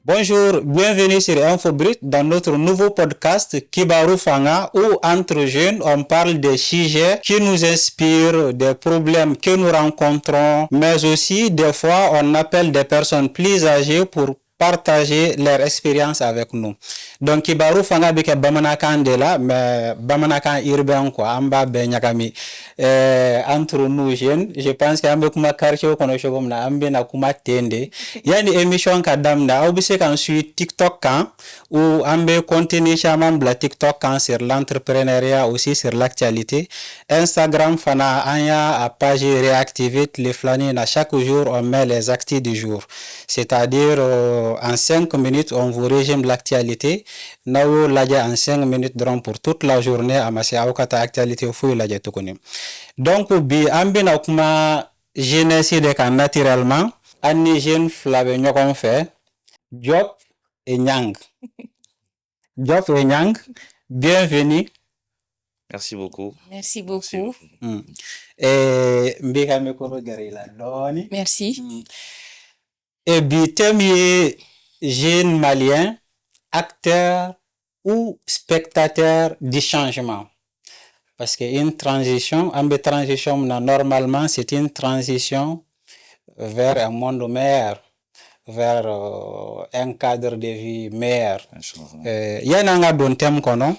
Bonjour, bienvenue sur InfoBrut dans notre nouveau podcast Kibaru Fanga où entre jeunes on parle des sujets qui nous inspirent, des problèmes que nous rencontrons, mais aussi des fois on appelle des personnes plus âgées pour partager leur expérience avec nous. Donc Kibaru Fanga bike Bamanakan de là, mais Bamanakan urbain quoi, amba benyakami. Entre nous jeunes, je pense que ambe kuma quartier kono shogom na ambe na kuma tende. Yani émission kadam na obise kan sur TikTok kan ou ambe contenu chaman bla TikTok kan sur l'entrepreneuriat aussi sur l'actualité. Instagram fana anya à page réactivée les flâner à chaque jour on met les actus du jour. C'est-à-dire en 5 minutes on vous résume l'actualité. Nawo laja en 5 minutes donc pour toute la journée amasi awkata actualité fou laja tukuni. Donc bi ambe na kuma jeunesse de kan naturellement Anni jeune flabe nyokon fait Diop et Nyang. Diop et Nyang, bienvenue. Merci beaucoup. Merci beaucoup. Et mbika mekoro garila doni. Merci. Et bitemi jeune malien, acteur ou spectateur du changement. Parce qu'une transition, normalement c'est une transition vers un monde meilleur, vers un cadre de vie meilleur. Yananga don thème kono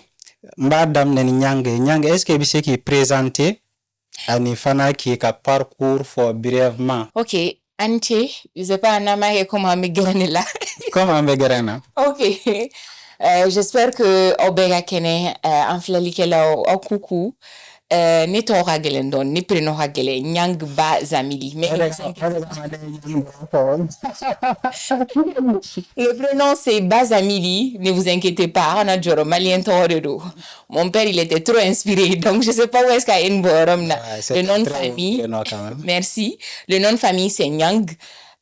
mbadam nen Nyang est-ce que bise qui présenté ani fana qui ka parcours for brièvement. OK, Ante, je sais pas nama comment me gagner là. Comment me gagner? OK. J'espère que obega kene en flalikela au coucou. Ni to ragelen don ni preno ragele Nyang ba zamili mais le prénom c'est Bazamili, ne vous inquiétez pas, on a joro malien toredo. Mon père il était trop inspiré donc je sais pas où est-ce qu'il y a une borom là. Le nom de famille merci, le nom de famille c'est Nyang.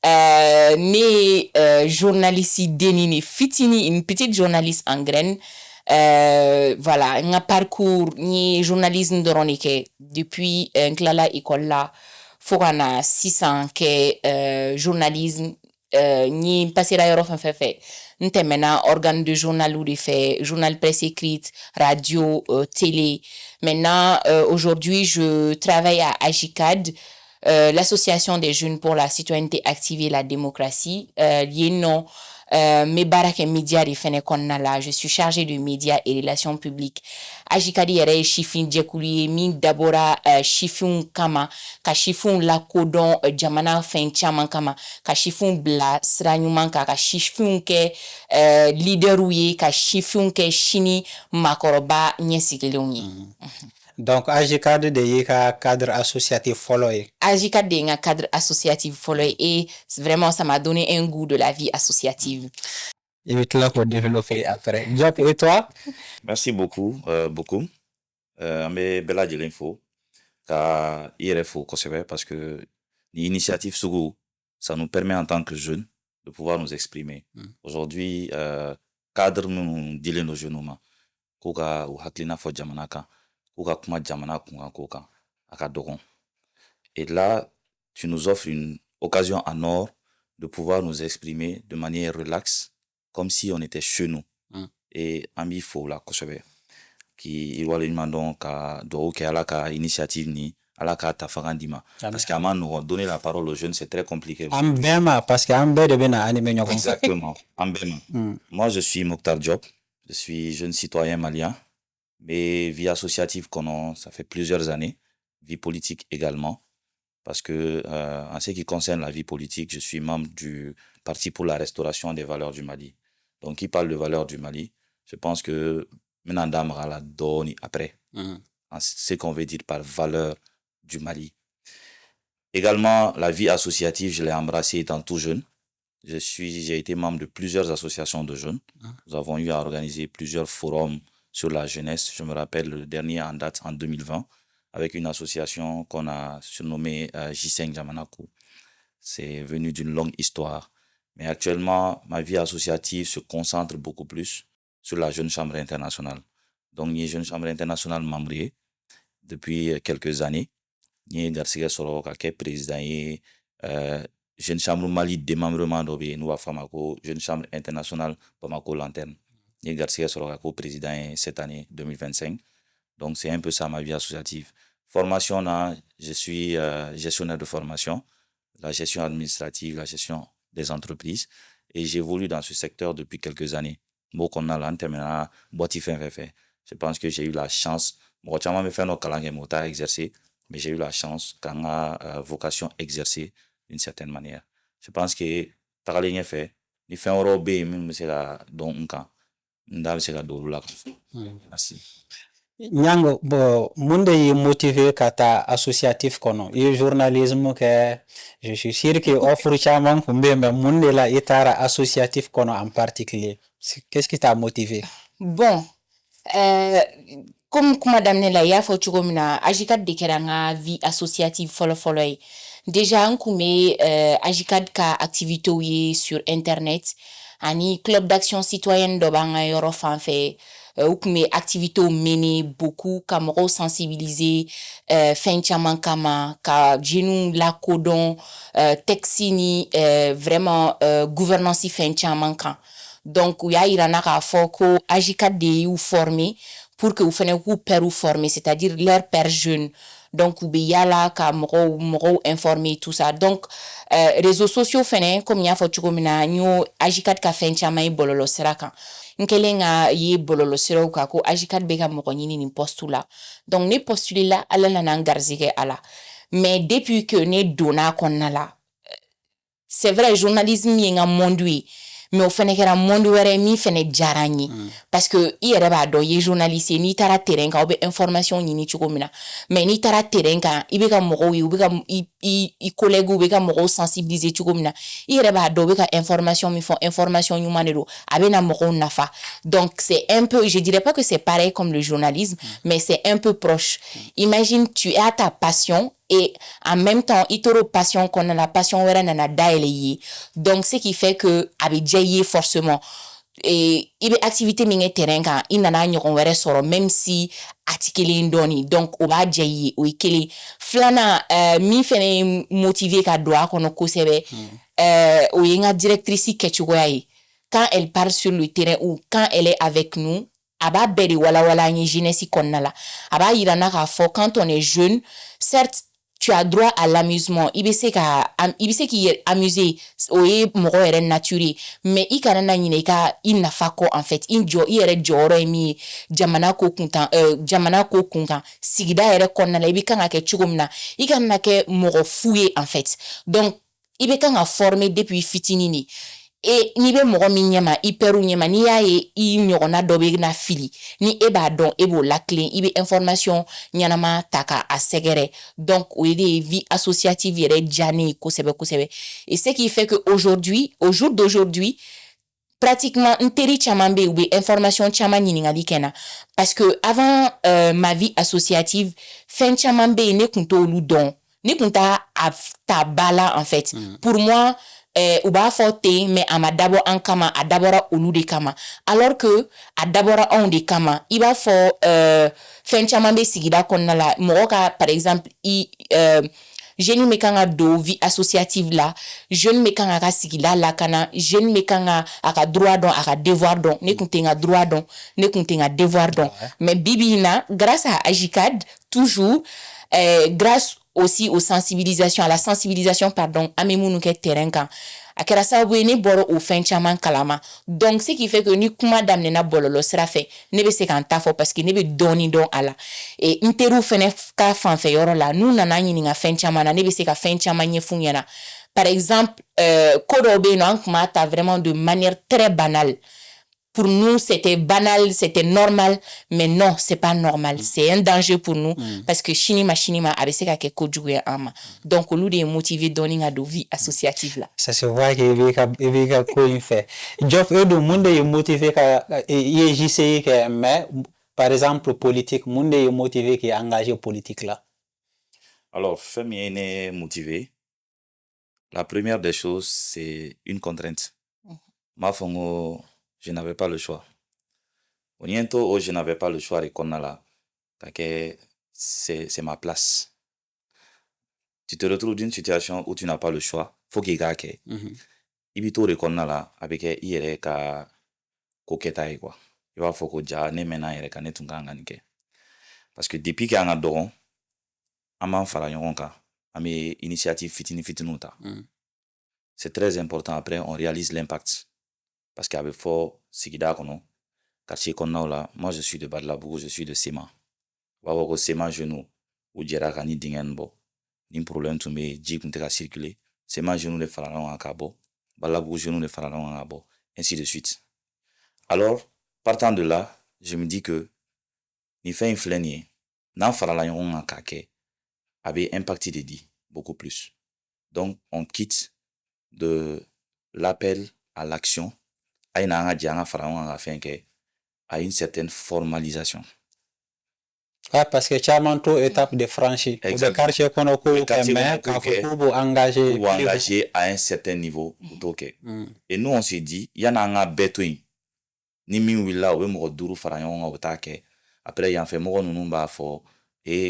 Né journaliste Denini Fitini, une petite journaliste en graine. Voilà, un parcours ni journalisme de Ronike depuis Nklala école là Forana 600 que journalisme ni passé la en fait maintenant organe de journal ou de fait journal presse écrite radio télé maintenant aujourd'hui je travaille à AGICAD l'association des jeunes pour la citoyenneté active et la démocratie lieno mes baraka médias de konnala je suis chargée de médias et relations publiques ajikadi yere chifin jekuli min dabora chifun kama ka chifun la kodon jamana fen chaman kama ka chifun bla sranyuman ka chifun ke leader uye ka chifun ke shini makoroba nyesigeleunye. Donc AGICAD de yeka cadre associatif follow. AGICAD de un cadre associatif follow et vraiment ça m'a donné un goût de la vie associative. Et puis là pour développer après. Diop et toi? Merci beaucoup beaucoup. Mais bella de l'info ka IRFO kosebe parce que l'initiative Sougou ça nous permet en tant que jeunes de pouvoir nous exprimer. Aujourd'hui cadre nous dile nos jeunes ma koka ou haklina fo jamanaka koka kuma jamana kunga koka aka dogon. Et là tu nous offres une occasion en or de pouvoir nous exprimer de manière relaxe comme si on était chez nous. Et ami fo la kosebe qui iwalin donc ka do ke ala ka initiative ni ala ka tafagandima parce qu'à nous donner la parole aux jeunes c'est très compliqué. Ambema parce que ambe de bena animé nyoko. Exactement. Ambema. Moi je suis Mokhtar Diop, je suis jeune citoyen malien mais vie associative ça fait plusieurs années, vie politique également parce que en ce qui concerne la vie politique, je suis membre du Parti pour la restauration des valeurs du Mali. Donc qui parle de valeurs du Mali, je pense que maintenant la donne après. Ce qu'on veut dire par valeur du Mali. Également, la vie associative, je l'ai embrassée étant tout jeune. J'ai été membre de plusieurs associations de jeunes. Nous avons eu à organiser plusieurs forums sur la jeunesse. Je me rappelle le dernier en date en 2020 avec une association qu'on a surnommée J5 Jamanaku. C'est venu d'une longue histoire. Mais actuellement, ma vie associative se concentre beaucoup plus sur la Jeune Chambre internationale. Donc, la Jeune Chambre internationale membrée depuis quelques années. Ni Garcia Soro, qui est président jeune chambre Mali démembrement d'Obé, nous à Famako, jeune chambre internationale Bamako Lanterne. Et Garcia sera président cette année 2025. Donc, c'est un peu ça ma vie associative. Formation, là, je suis gestionnaire de formation, la gestion administrative, la gestion des entreprises. Et j'évolue dans ce secteur depuis quelques années. Je pense que j'ai eu la chance, exercer, mais j'ai eu la chance quand a vocation exercer d'une certaine manière. Je pense que Taralien fait, il fait un robé, même c'est la don c'est la dolula. Merci. Nyango bo munde yi motivé kata associatif kono et journalisme que je suis sûr que offre chaman kumbe mais munde la itara associatif kono en particulier. Qu'est-ce qui t'a motivé? Bon, comme madame Nela ya fo chugomina ajikat de keranga vie associative follow déjà on kume ajikat ka activité ouye sur internet ani club d'action citoyenne do banga yoro fanfe ou kume activité ou mené beaucoup kamero sensibiliser fin chaman kama ka jenu la kodon texini vraiment gouvernance fin chaman kan. Donc il y a irana ka foko ajikat de ou formé pour que vous faites vous père ou formé, c'est-à-dire leur père jeune. Donc ou yala ka moro informer tout ça. Donc réseaux sociaux fene comme ya fo chukomina nyo ajikat ka fen chama bololo seraka. Nkelenga ye bololo sero ka ko ajikat beka moko nyini ni postula. Donc ne postuler là ala na ngarzike ala. Mais depuis que ne dona konnala c'est vrai journalisme yenga mondui mais au fene kera monde were mi fene jarani parce que yere ba do ye journaliste ni tara terrain ka obe information ni chukomina mais ni tara terrain ka ibe ka mogo wi ibe ka i collègue ibe ka mogo sensibiliser chukomina yere ba do be ka information mi font information humanero abena mogo nafa. Donc c'est un peu, je dirais pas que c'est pareil comme le journalisme mais c'est un peu proche. Imagine tu as ta passion et en même temps itoro passion qu'on a la passion wera nana daele. Donc ce qui fait que abidjaye forcément et il y a activité minge terrain kan inana nyokon wera soro même si atikeli ndoni donc oba jaye o ikeli flana mi fene motivé ka doa kono kosebe o yenga directrice kechugoyaye quand elle part sur le terrain ou quand elle est avec nous aba beri wala ni jeunesse konnala aba irana ka fo quand on est jeune certes tu as droit à l'amusement ibese qui est amusé oye moro ere nature mais ikanana nyine ka inafako en fait injo ere joro emi jamana ko kunkan sigida ere konnala ibikanga ke chugumna ikanana ke moro foué en fait. Donc ibekanga formé depuis fitinini et ni be mogo minyama hyperu nyama ni ya e i nyogona dobe na fili ni eba don ebo la clé ibe information nyanama taka a segere. Donc o des vie associative yere jani kosebe et ce qui fait que aujourd'hui au jour d'aujourd'hui pratiquement nteri chamambe ou information chama nyingali kena parce que avant ma vie associative fin chamambe ne kunto lu don ne kunta ta bala en fait. Pour moi ou ba forte mais ama d'abord en kama a d'abord olu de kama alors que a d'abord on de kama il va for fen chamambe sigida konnala moka par exemple jeune mekanga do vie associative là jeune mekanga ka sigida la kana jeune mekanga aka droit don aka devoir don ne kuntenga droit don ne kuntenga devoir don mais bibina grâce à Ajicad toujours grâce aussi aux sensibilisations à la sensibilisation pardon amemunu ke terrain kan akera sabu ni boro au fin chaman kalama. Donc ce qui fait que ni kuma damne na bololo sera fait ne be se kan tafo parce que ne be doni don ala et interu fene ka fanfe yoro la nous nana nyini nga fin chaman ne be se ka fin chaman nyefunyana. Par exemple kodobe no an kuma ta vraiment de manière très banale. Pour nous, c'était banal, c'était normal, mais non, c'est pas normal. C'est un danger pour nous parce que chinima abeseka ke kodjoué ama. Donc nous des motiver donner à de vie associative là. Ça se voit que il ko in fait. Job e do monde est motivé ka JCI que mais par exemple politique, monde est motivé qui est engagé politique là. Alors, Femi est motivé. La première des choses, c'est une contrainte. Ma fongo je n'avais pas le choix. Oniento, je n'avais pas le choix de Konala. C'est ma place. Tu te retrouves d'une situation où tu n'as pas le choix. faut qu'il y ait ibito reconna là avec IRE ka koketa quoi il va faut que ja ne mena IRE ka ne tunganga nike parce que depuis qu'il y a un doron aman fara ɲɔgɔn kan an bɛ initiative fitinin ta c'est très important après on réalise l'impact parce qu'il y a fort sigida kɔnɔ quartier kɔnɔnaw la moi je suis de Badlabugu je suis de Sema on va voir que Sema genou ou jɛra ka ni dingɛ nin bɔ ni problème tun bɛ ji tun tɛ ka circuler Sema genou de fara ɲɔgɔn kan ka bɔ Badlabugu genou de fara ɲɔgɔn kan ka bɔ ainsi de suite alors partant de là je me dis que ni fɛn in filɛ nin ye n'an farala ɲɔgɔn kan k'a kɛ a bɛ impacter de di beaucoup plus donc on quitte de l'appel à l'action a ye na an ka jɛ an ka fara ɲɔgɔn kan ka fɛn kɛ à une certaine formalisation. Ah, parce que caman to étape de franchi. Exactement. Le quartier kɔnɔ ko kɛmɛ k'a fɔ k'u b'u engager à un certain niveau u t'o kɛ. Et nous on s'est dit yanni an ka bɛɛ to yen ni min wulila u bɛ mɔgɔ 5 fara ɲɔgɔn kan u bɛ taa kɛ après yanfɛ mɔgɔ ninnu b'a fɔ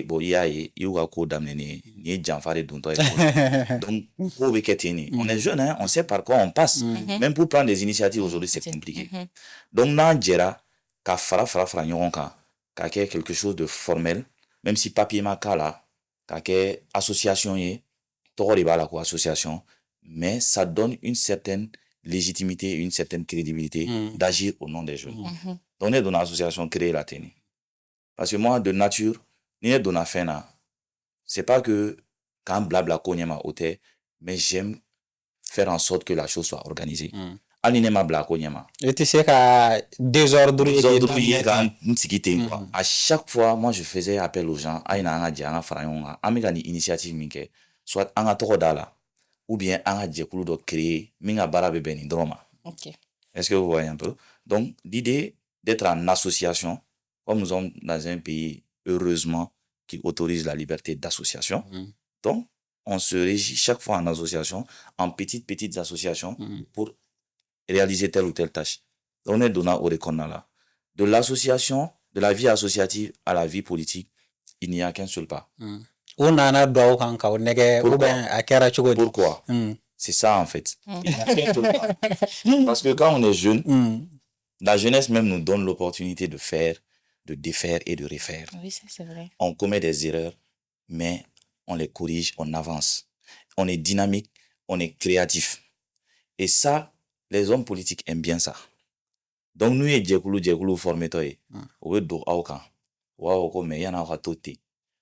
bon i y'a ye i y'u ka ko daminɛ nin ye janfa de dontɔ ye donc ko bɛ kɛ ten de on est jeune hein on sait par quoi on passe même pour prendre des initiatives aujourd'hui c'est compliqué donc n'an jɛra ka fara ɲɔgɔn kan k'a kɛ quelque chose de formel même si papier ma k'a la k'a kɛ association ye tɔgɔ de b'a la ko association mais ça donne une certaine légitimité une certaine crédibilité d'agir au nom des jeunes donc ne donna association créée la ten parce que moi de nature ni ne donna fɛn na c'est pas que k'an blabla ko ɲɛma o tɛ mais j'aime faire en sorte que la chose soit organisée hali ni ne ma bila ko ɲɛma i tɛ se ka désordre ye ka n sigi ten quoi à chaque fois moi je faisais appel aux gens a ye na an ka jɛ an ka fara ɲɔgɔn kan an bɛ ka nin initiative min kɛ soit an ka tɔgɔ d'a la ou bien an ka jɛkulu dɔ créer min ka baara bɛ bɛn nin dɔrɔn ma est-ce que vous voyez un peu donc l'idée d'être en association comme nous sommes dans un pays heureusement qui autorise la liberté d'association donc on se régit chaque fois en association en petites associations pour réaliser telle ou telle tâche donc on est donné au reconna là de l'association de la vie associative à la vie politique il n'y a qu'un seul pas u nana dɔw kan k'aw nɛgɛ ou bien a kɛra cogo di pourquoi c'est ça en fait parce que quand on est jeune la jeunesse même nous donne l'opportunité de faire de défaire et de refaire. Oui, ça c'est vrai. On commet des erreurs, mais on les corrige, on avance. On est dynamique, on est créatif. Et ça, les hommes politiques aiment bien ça. Donc nous, djekulu formé toi, on do aucun. Wa ko me yana ka tote.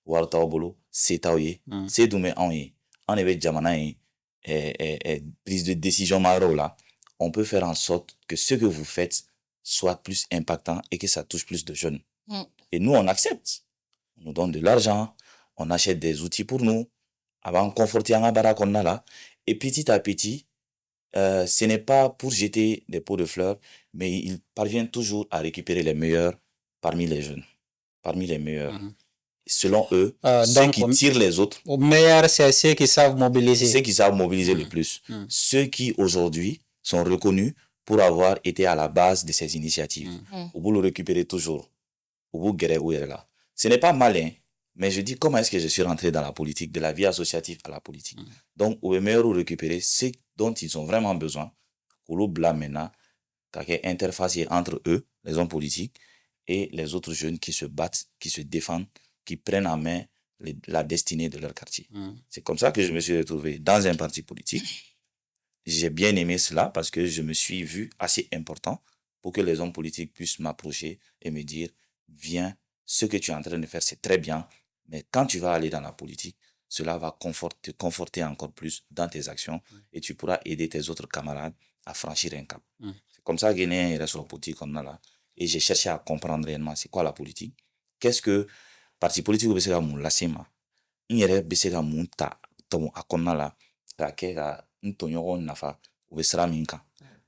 Wa ta bolo, c'est taoye, c'est doume anye. On est jamana prise de décision maro là. On peut faire en sorte que ce que vous faites soit plus impactant et que ça touche plus de jeunes. Et nous, on accepte. On nous donne de l'argent, on achète des outils pour nous, avant de conforter en barakonna là. Et petit à petit, ce n'est pas pour jeter des pots de fleurs, mais ils parviennent toujours à récupérer les meilleurs parmi les jeunes, parmi les meilleurs. Selon eux, ceux qui tirent les autres. Aux meilleurs, c'est ceux qui savent mobiliser. Ceux qui savent mobiliser le plus. Ceux qui aujourd'hui sont reconnus pour avoir été à la base de ces initiatives. Vous le récupérez toujours. Ce n'est pas malin, mais je dis comment est-ce que je suis rentré dans la politique, de la vie associative à la politique. Donc, au meilleur récupérer ce dont ils ont vraiment besoin, pour le blâme maintenant, interface entre eux, les hommes politiques, et les autres jeunes qui se battent, qui se défendent, qui prennent en main la destinée de leur quartier. C'est comme ça que je me suis retrouvé dans un parti politique. J'ai bien aimé cela parce que je me suis vu assez important pour que les hommes politiques puissent m'approcher et me dire viens, ce que tu es en train de faire, c'est très bien, mais quand tu vas aller dans la politique, cela va te conforter encore plus dans tes actions et tu pourras aider tes autres camarades à franchir un cap. C'est comme ça que j'ai sur la politique qu'on a là. Et j'ai cherché à comprendre réellement c'est quoi la politique. Qu'est-ce que parti politique ou besega moun lasema. Inyere besega moun ta tomu akonna la ta kega ntonyogo nafa ou besera minka.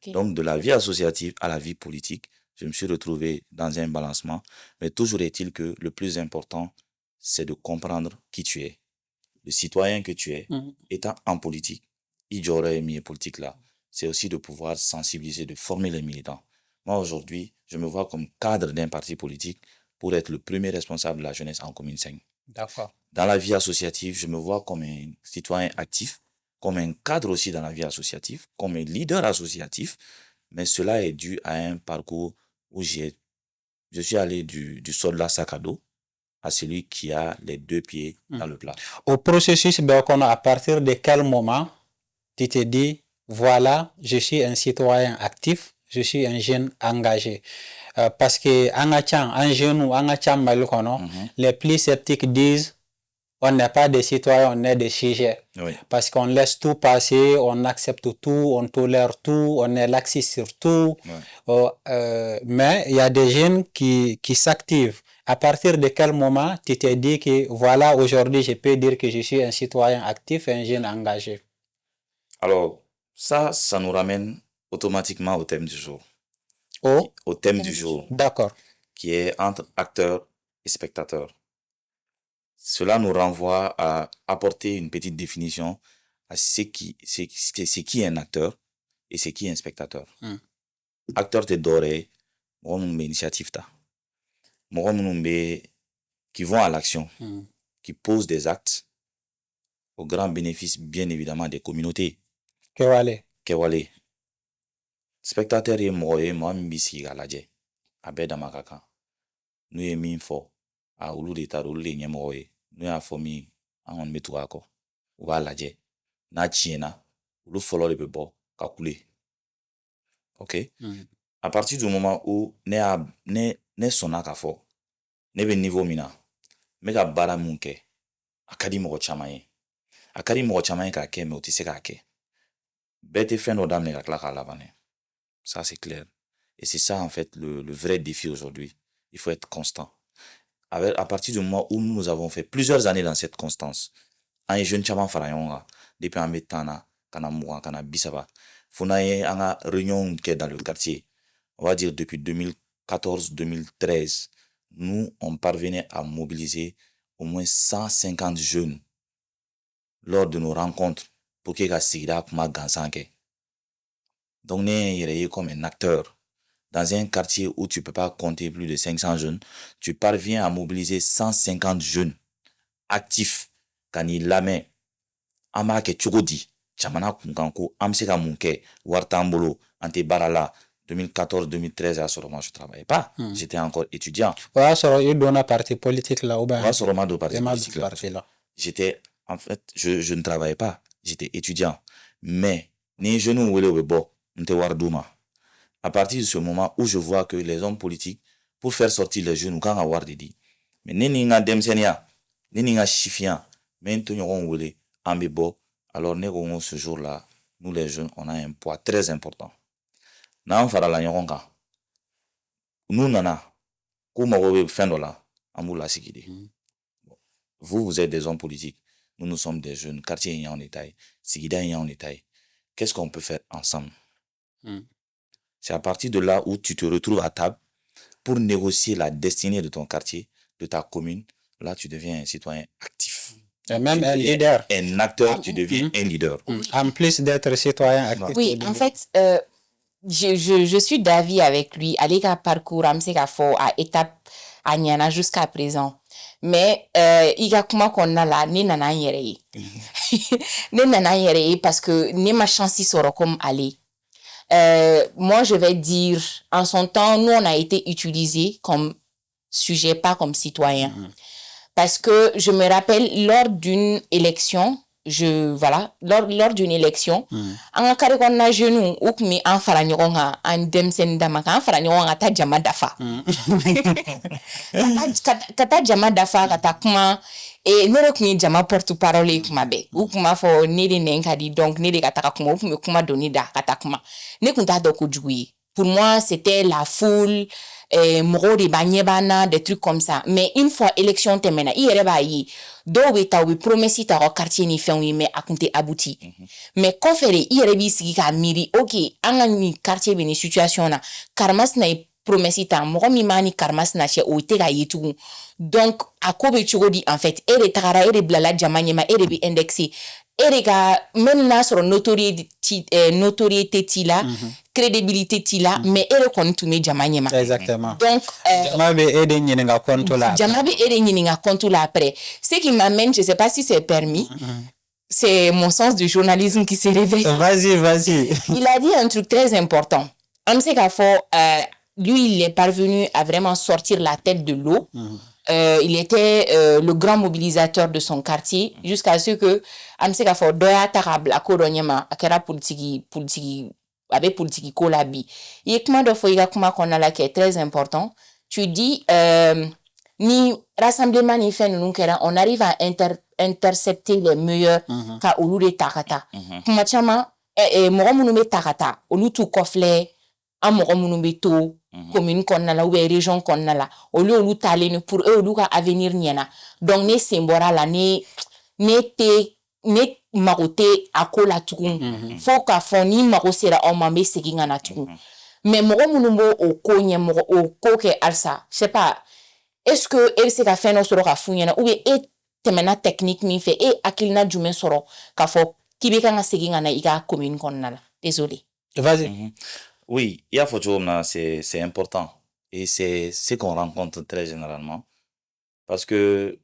Donc de la vie associative à la vie politique, je me suis retrouvé dans un balancement. Mais toujours est-il que le plus important, c'est de comprendre qui tu es. Le citoyen que tu es, étant en politique, politique là, c'est aussi de pouvoir sensibiliser, de former les militants. Moi, aujourd'hui, je me vois comme cadre d'un parti politique pour être le premier responsable de la jeunesse en commune 5. D'accord. Dans la vie associative, je me vois comme un citoyen actif comme un cadre aussi dans la vie associative, comme un leader associatif, mais cela est dû à un parcours où je suis allé du soldat sac à dos à celui qui a les 2 pieds dans le plat. Au processus, à partir de quel moment tu te dis, voilà, je suis un citoyen actif, je suis un jeune engagé. Parce que un jeune ou les plus sceptiques disent, on n'est pas des citoyens, on est des sujets. Oui. Parce qu'on laisse tout passer, on accepte tout, on tolère tout, on est laxiste sur tout. Mais il y a des jeunes qui s'activent. À partir de quel moment tu t'es dit que voilà, aujourd'hui, je peux dire que je suis un citoyen actif et un jeune engagé? Alors, ça nous ramène automatiquement au thème du jour. Au thème du jour. D'accord. Qui est entre acteurs et spectateurs. Cela nous renvoie à apporter une petite définition à c'est qui est un acteur et c'est qui est un spectateur. Acteur te doré, initiative ta. Qui vont à l'action, qui posent des actes au grand bénéfice, bien évidemment, des communautés. Kewale. Spectateur et moi mbisi galadje. Abe damakaka. Nous y minfo. A ulu de tarulu le nyemoye. Nous y fomi angon metuako. Uba ladje. Na chiena. Ulu follow le bebo. Kakule. Ok? À partir du moment où ne sonaka fo. Nebe niveau mina. Mega bara munke. Akadi mo chamaye. Akadi mo chamaye ka ke me otise ka ke. Bête fin d'odam ne la lavane. Ça c'est clair. Et c'est ça en fait le vrai défi aujourd'hui. Il faut être constant. À partir du moment où nous avons fait plusieurs années dans cette constance, un jeune chaman farayonga, depuis un metana, kana moura, kana bisaba, fonaye anga réunion qui est dans le quartier. On va dire depuis 2014-2013, nous on parvenait à mobiliser au moins 150 jeunes lors de nos rencontres pour que la Sigida kuma gansanke. Donc, il est comme un acteur. Dans un quartier où tu peux pas compter plus de 500 jeunes, tu parviens à mobiliser 150 jeunes actifs. Quand il la met, ama ke chugodi, chamana kunkanko, amseka munke, wartambolo, ante barala, 2014-2013 à Soroma, je travaillais pas. J'étais encore étudiant. Il donne un parti politique là, ou bien? Soroma de parti politique là. J'étais, en fait, je ne travaillais pas. J'étais étudiant. Mais, ni je ne voulais pas. À partir de ce moment où je vois que les hommes politiques, pour faire sortir les jeunes, quand on a dit, mais n'inga demsenia, n'inga chifian, mais n'ton voulait ambebo. Alors nous ce jour-là, nous les jeunes, on a un poids très important. Na fara la nyonga. Nous nana, kuma wowe fendola, amula sikide. Vous êtes des hommes politiques. Nous sommes des jeunes. Quartier y en détail, Sigida y en détail. Qu'est-ce qu'on peut faire ensemble? C'est à partir de là où tu te retrouves à table pour négocier la destinée de ton quartier, de ta commune. Là, tu deviens un citoyen actif. Et même un leader. Un acteur, tu deviens un leader. En plus d'être citoyen actif. Oui, en fait, je suis d'avis avec lui. Aller qu'à parcours, à étape, à Niana jusqu'à présent. Mais il y a comment qu'on a là, ni nana yéré. Ni nana yéré parce que ni ma chance sera comme aller. Moi, je vais dire, en son temps, nous, on a été utilisés comme sujet, pas comme citoyen. Parce que je me rappelle, lors d'une élection, lors d'une élection, en carré qu'on a genou, ou mi en faranyoga, en demsen damaka, en faranyoga, ta jama dafa. Kata jama dafa, kata kuma, et ne rekuni jama porte-parole kuma be. Ou kuma fo ne de nenkadi, donc ne de kata kuma, ou kuma donida, kata kuma. Ne kunta doko jouer. Pour moi, c'était la foule, moro de banyebana, des trucs comme ça. Mais une fois élection terminée, il y a do we ta we promessi ta quartier ni fait oui mais akunte abouti. Mais conféré, il y a bisi ka miri, OK, anga ni quartier beni situation na, karmas na promessi ta moro mi mani karmas na che o te ga yitu. Donc à kobe chogodi en fait, ere takara ere blala jamanyema ere bi indexé. Erega même na sur notoriété tila, crédibilité tila, mais ere kon tume jamanyema. Exactement. Donc jamabe ede nyininga konto la. Jamabe ede nyininga konto la après. Ce qui m'amène, je sais pas si c'est permis. c'est mon sens du journalisme qui s'est réveillé. Vas-y. Il a dit un truc très important. Amse Kafo, lui, il est parvenu à vraiment sortir la tête de l'eau. Il était le grand mobilisateur de son quartier jusqu'à ce que Amse Kafo doya tarable à Koronyama, à Kera politique avec politique kolabi. Il y a comment de fois qu'on a là qui est très important. Tu dis ni rassemblement ni fait nous on arrive à intercepter les meilleurs ka olu de takata. Kuma chama mɔgɔ minnu bɛ takata olu t'u kɔfilɛ an mɔgɔ minnu bɛ to commune kɔnɔna la ou bien région kɔnɔna la olu talen pour eux olu ka avenir ɲɛna donc ne sen bɔra la ne mago tɛ a ko la tugun fo k'a fɔ ni mago sera aw ma n bɛ segin ka na tugun mais mɔgɔ minnu b'o o ko ɲɛ o ko kɛ halisa je sais pas est-ce que e bɛ se ka fɛn dɔ sɔrɔ ka f'u ɲɛna ou bien e tɛmɛna technique min fɛ e hakilina jumɛn sɔrɔ k'a fɔ k'i bɛ kan ka segin ka na i ka commune kɔnɔna la désolé. Vas-y. Oui, il y a photo c'est important et c'est ce qu'on rencontre très généralement parce que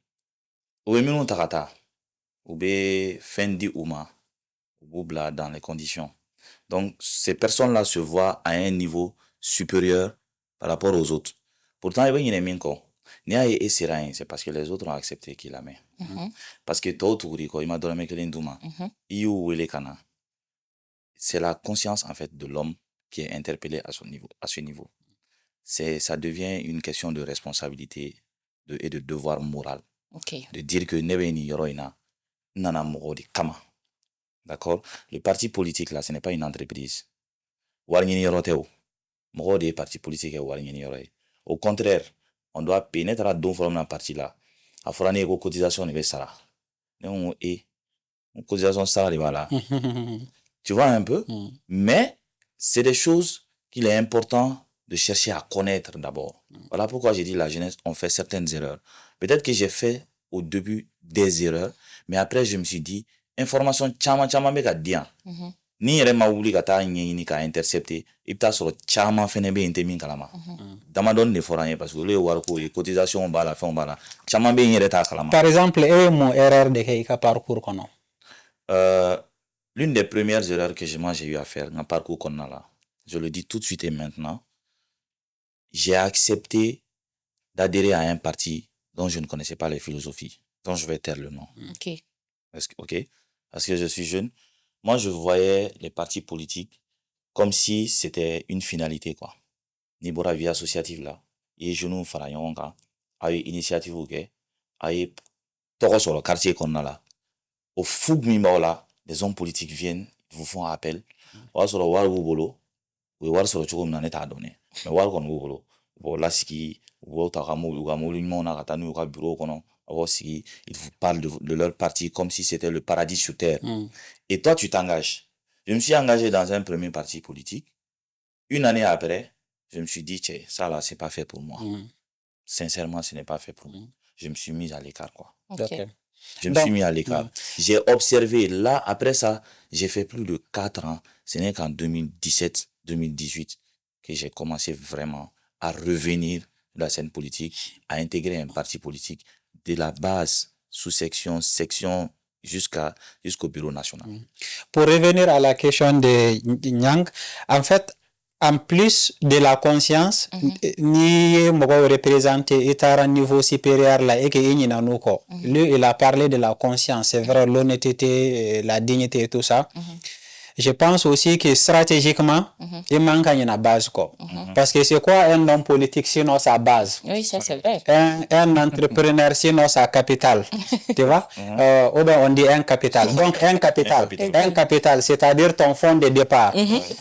au minimum takata ou be fendi uma ou bla dans les conditions. Donc ces personnes-là se voient à un niveau supérieur par rapport aux autres. Pourtant il y a une minko. C'est parce que les autres ont accepté qu'il la met. Parce que il m'a donné c'est la conscience en fait de l'homme qui est interpellé à ce niveau. Ça devient une question de responsabilité et de devoir moral. De dire que nebeni yoroina nana mogodi kama. D'accord? Le parti politique là, ce n'est pas une entreprise. Warngini yoroteo. Mogodi parti politique est warngini yoroi. Au contraire, on doit pénétrer à deux formes dans parti là. À forane ego cotisation ne sara. Non cotisation sara de voilà. Tu vois un peu? Mais c'est des choses qu'il est important de chercher à connaître d'abord. Voilà pourquoi j'ai dit la jeunesse, on fait certaines erreurs. Peut-être que j'ai fait au début des erreurs, mais après je me suis dit, information chama meka dia. Ni yere ma wuli ka taa ɲɛɲini ka intercepter i bɛ taa sɔrɔ caman fɛnɛ bɛ yen n tɛ min kalama damadɔni de fɔra an ye parce que olu ye wariko ye cotisation b'a la fɛnw b'a la caman bɛ yen n yɛrɛ t'a kalama. Par exemple e ye mun erreur de kɛ i ka parcours kɔnɔ? L'une des premières erreurs que j'ai eu à faire dans parcours kɔnɔna la, je le dis tout de suite et maintenant, j'ai accepté d'adhérer à un parti dont je ne connaissais pas les philosophies, dont je vais taire le nom. Ok, parce que je suis jeune. Moi, je voyais les partis politiques comme si c'était une finalité, quoi. Nibora vie associative là, et je nous ferai a eu initiative ok, a eu toro sur le quartier qu'on a là. Au foug là, les hommes politiques viennent, ils vous font appel. Ou sur le war bolo, ou war sur le choco n'en est à donner. Mais war qu'on bolo, ou la ski, ou taramou, ou gamoulinement, on a attendu au bureau qu'on a. Aussi, ils vous parlent de leur parti comme si c'était le paradis sur terre. Et toi, tu t'engages. Je me suis engagé dans un premier parti politique. Une année après, je me suis dit, tiens, ça là, c'est pas fait pour moi. Sincèrement, ce n'est pas fait pour moi. Je me suis mis à l'écart, quoi. Je me suis mis à l'écart. J'ai observé. Là, après ça, j'ai fait plus de 4 ans. Ce n'est qu'en 2017, 2018 que j'ai commencé vraiment à revenir de la scène politique, à intégrer un parti politique de la base, sous-section, section, jusqu'au bureau national. Pour revenir à la question de Nyang, en fait, en plus de la conscience, ni mogo représenté est à un niveau supérieur là et que lui il a parlé de la conscience, c'est vrai, l'honnêteté, la dignité et tout ça. Je pense aussi que stratégiquement, il manque une base. Parce que c'est quoi un homme politique sinon sa base? Oui, ça c'est vrai. Un entrepreneur sinon sa capital. Tu vois? Ou bien on dit un capital. Donc un capital, c'est-à-dire ton fonds de départ.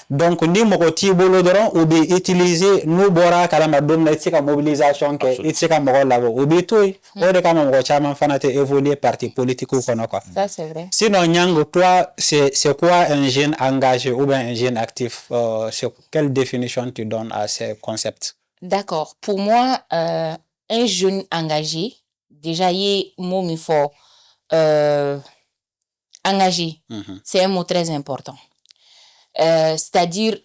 Donc, ni mokoti bolodron ou bien utiliser nous bora kalama dom na tika mobilisation que itika moko labo ou bien tout ou de kama moko chama fanate évoluer parti politique ou kono quoi. Ça c'est vrai. Sinon Nyang, toi c'est quoi un jeune engagé ou bien un jeune actif? Quelle définition tu donnes à ces concepts? D'accord. Pour moi, un jeune engagé, déjà, il y a un mot fort. Engagé, c'est un mot très important. C'est-à-dire,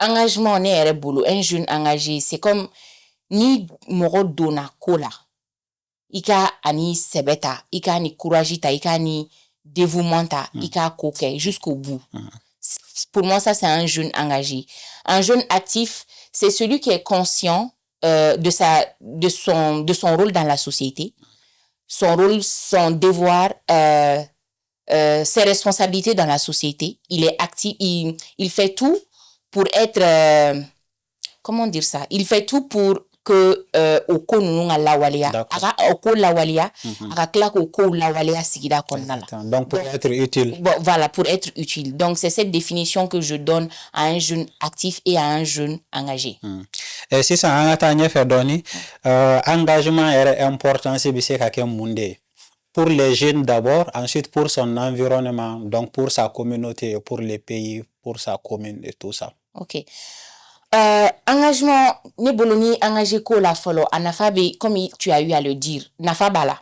engagement, un jeune engagé, c'est comme ni moro dona kola. ika ani sebeta, ika ani couragita, ika ani dévouementa, ika koke jusqu'au bout. Pour moi, ça, c'est un jeune engagé. Un jeune actif, c'est celui qui est conscient de son rôle dans la société, son rôle, son devoir, ses responsabilités dans la société. Il est actif, il fait tout pour être... comment dire ça? Il fait tout pour que oko nunga lawalia aga oko lawalia aga klak oko lawalia sigida konnala. Donc pour être utile. Bon, voilà, pour être utile. Donc c'est cette définition que je donne à un jeune actif et à un jeune engagé. Et si ça engagement fait donner engagement est important c'est bise ka monde. Pour les jeunes d'abord, ensuite pour son environnement, donc pour sa communauté, pour les pays, pour sa commune et tout ça. OK. Engagement ne boloni engagé ko la folo anafa be comme tu as eu à le dire nafa bala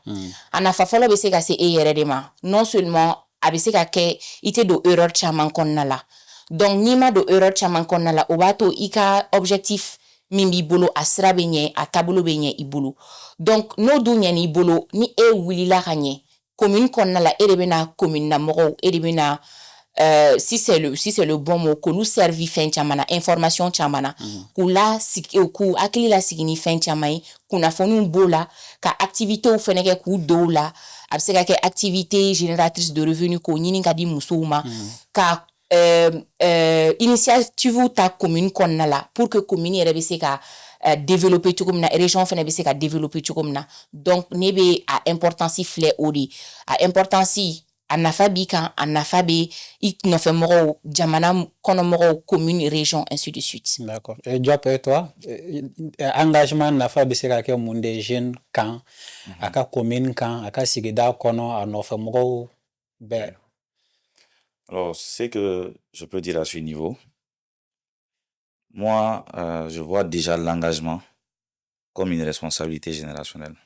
anafa folo be se ka se eredema non seulement abese ka ke ite do erreur chaman konnala donc nima do erreur chaman konnala obato ika objectif mimbi bolo asra benye atabulo benye ibulu donc no dunya ni bolo ni e wilila kanye commune konnala erebena commune na mogo erebena si c'est le bon mot que nous servi fin chamana information chamana kula ku akili la signi fin chamai kuna fonu bola ka activité ou feneke ku dola abseka ke activité génératrice de revenus ko nyini kadi musuma ka initiative ta commune konnala pour que commune rebese ka développer tout comme na région fene bese ka développer tout comme na donc nebe a importance flé odi a importance anafabi kan anafabe iknofe moro jamana kono moro commune région ainsi de suite. D'accord. Et Diop et toi engagement nafabi c'est que monde jeune kan aka commune kan aka sigida kono anofe moro be. Alors c'est que je peux dire à ce niveau, moi je vois déjà l'engagement comme une responsabilité générationnelle.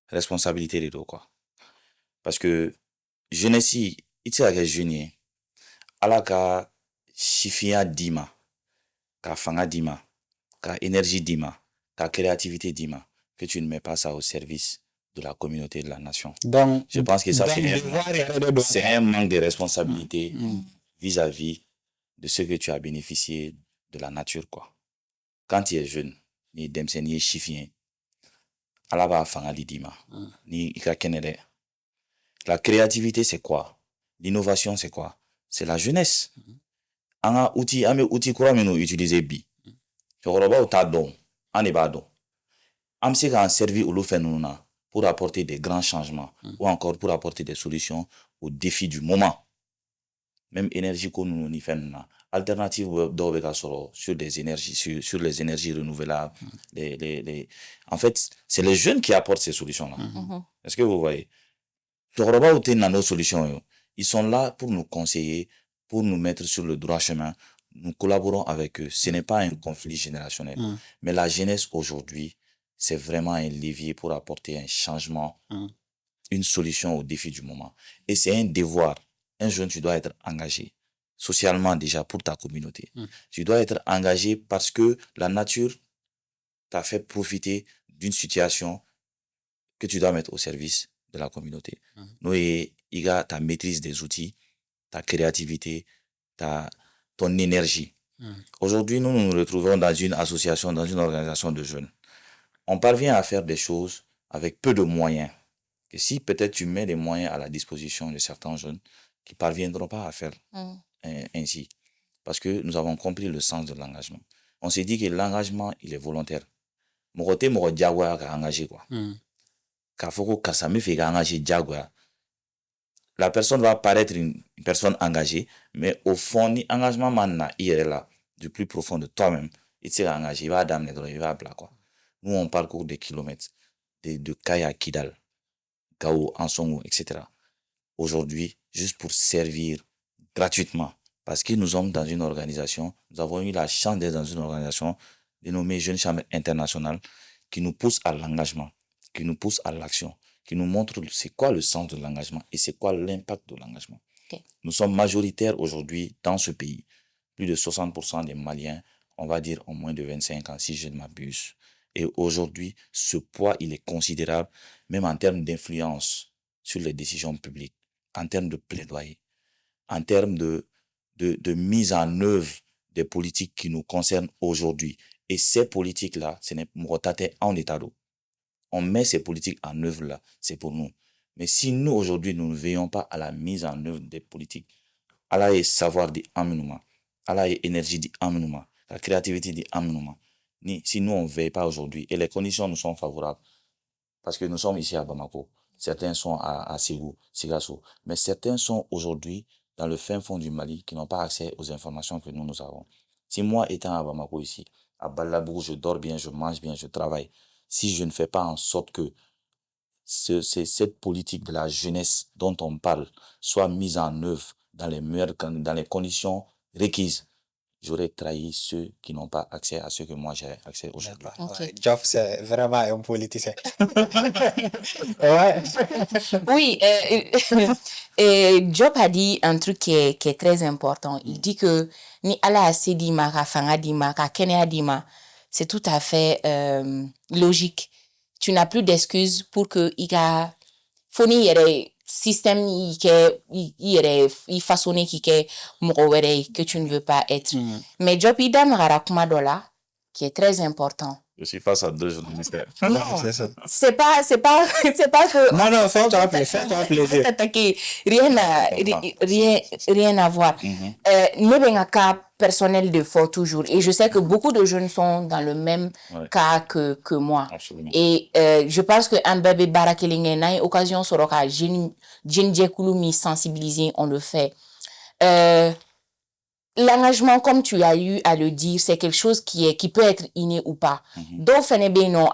Responsabilité des deux quoi. Parce que jeunesse iti ake jeune ala ka chifia dima ka fanga dima ka énergie dima ka créativité dima que tu ne mets pas ça au service de la communauté de la nation. Donc je pense que ça c'est un manque de responsabilité vis-à-vis de ce que tu as bénéficié de la nature quoi. Quand tu es jeune ni demse ni chifien ala ba fanga dima ni ika kenede. La créativité, c'est quoi? L'innovation, c'est quoi? C'est la jeunesse. Anga outil, ame outil kura meno utiliser bi. Chokoroba ou ta don, ane ba don. Amse ka servi ou lo fenuna pour apporter des grands changements ou encore pour apporter des solutions aux défis du moment. Même énergie qu'on nous ni fenuna. Alternative d'obeka soro sur des énergies, sur les énergies renouvelables. En fait, c'est les jeunes qui apportent ces solutions-là. Est-ce que vous voyez? Ils sont là pour nous conseiller, pour nous mettre sur le droit chemin. Nous collaborons avec eux. Ce n'est pas un conflit générationnel. Mais la jeunesse aujourd'hui, c'est vraiment un levier pour apporter un changement, une solution aux défis du moment. Et c'est un devoir. Un jeune, tu dois être engagé. Socialement déjà pour ta communauté. Tu dois être engagé parce que la nature t'a fait profiter d'une situation que tu dois mettre au service de la communauté. Nous, il y a ta maîtrise des outils, ta créativité, ton énergie. Aujourd'hui, nous nous retrouvons dans une association, dans une organisation de jeunes. On parvient à faire des choses avec peu de moyens. Et si peut-être tu mets des moyens à la disposition de certains jeunes qui ne parviendront pas à faire ainsi. Parce que nous avons compris le sens de l'engagement. On s'est dit que l'engagement, il est volontaire. Mon côté, mon diagwa a engagé quoi. La personne va paraître une personne engagée, mais au fond, ni engagement manna là, du plus profond de toi-même, il s'est engagé, il va d'amener, il va bla quoi. Nous on parcourt des kilomètres, de Kaya à Kidal, Gao, Ansongo, etc. Aujourd'hui, juste pour servir gratuitement, parce que nous sommes dans une organisation, nous avons eu la chance d'être dans une organisation dénommée Jeunes Chambres Internationales qui nous pousse à l'engagement, qui nous pousse à l'action, qui nous montre c'est quoi le sens de l'engagement et c'est quoi l'impact de l'engagement. Okay. Nous sommes majoritaires aujourd'hui dans ce pays. Plus de 60% des Maliens, on va dire en moins de 25 ans, si je ne m'abuse, Et aujourd'hui, ce poids, il est considérable, même en termes d'influence sur les décisions publiques, en termes de plaidoyer, en termes de mise en œuvre des politiques qui nous concernent aujourd'hui. Et ces politiques-là, ce n'est pas en état d'eau. On met ces politiques en œuvre là, c'est pour nous. Mais si nous, aujourd'hui, nous ne veillons pas à la mise en œuvre des politiques, à la savoir di amenuma, à la énergie di amenuma, la créativité di amenuma, si nous, on ne veille pas aujourd'hui, et les conditions nous sont favorables, parce que nous sommes ici à Bamako, certains sont à Ségou, Sigasso, mais certains sont aujourd'hui dans le fin fond du Mali qui n'ont pas accès aux informations que nous avons. Si moi, étant à Bamako ici, à Balabourg, je dors bien, je mange bien, je travaille, si je ne fais pas en sorte que cette politique de la jeunesse dont on parle soit mise en œuvre dans les conditions requises, j'aurais trahi ceux qui n'ont pas accès à ce que moi j'ai accès aujourd'hui. Okay. Job, c'est vraiment un politicien. Ouais. Oui, Job a dit un truc qui est très important. Il dit que ni ala asedima, rafanga dima, kakene dima, c'est tout à fait logique. Tu n'as plus d'excuses pour que iga foni yere système il façonné qui que tu ne veux pas être. Mais Job idam rarakuma dola qui est très important. Je suis face à deux journalistes. Non, c'est pas que... Non, fais-toi plaisir. Rien à voir. Nous avons un cas personnel de fort toujours. Et je sais que beaucoup de jeunes sont dans le même cas que moi. Absolument. Et je pense que un bébé barakelingue n'a une occasion sur le mi sensibiliser, on le fait. L'engagement, comme tu as eu à le dire, c'est quelque chose qui peut être inné ou pas. Donc, non,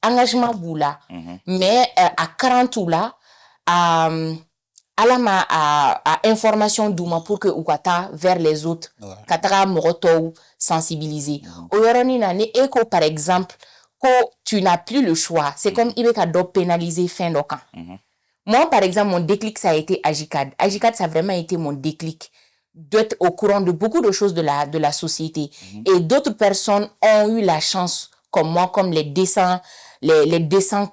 engagement boula. Mais à 40 ou là, à information douma pour que ukata vers les autres, katara moroto sensibiliser. Aujourd'hui, éco par exemple, que tu n'as plus le choix. C'est comme il y a pénaliser fin de camp. Moi, par exemple, mon déclic, ça a été Agicad. Agicad, ça a vraiment été mon déclic d'être au courant de beaucoup de choses de la société. Et d'autres personnes ont eu la chance, comme moi, comme les 200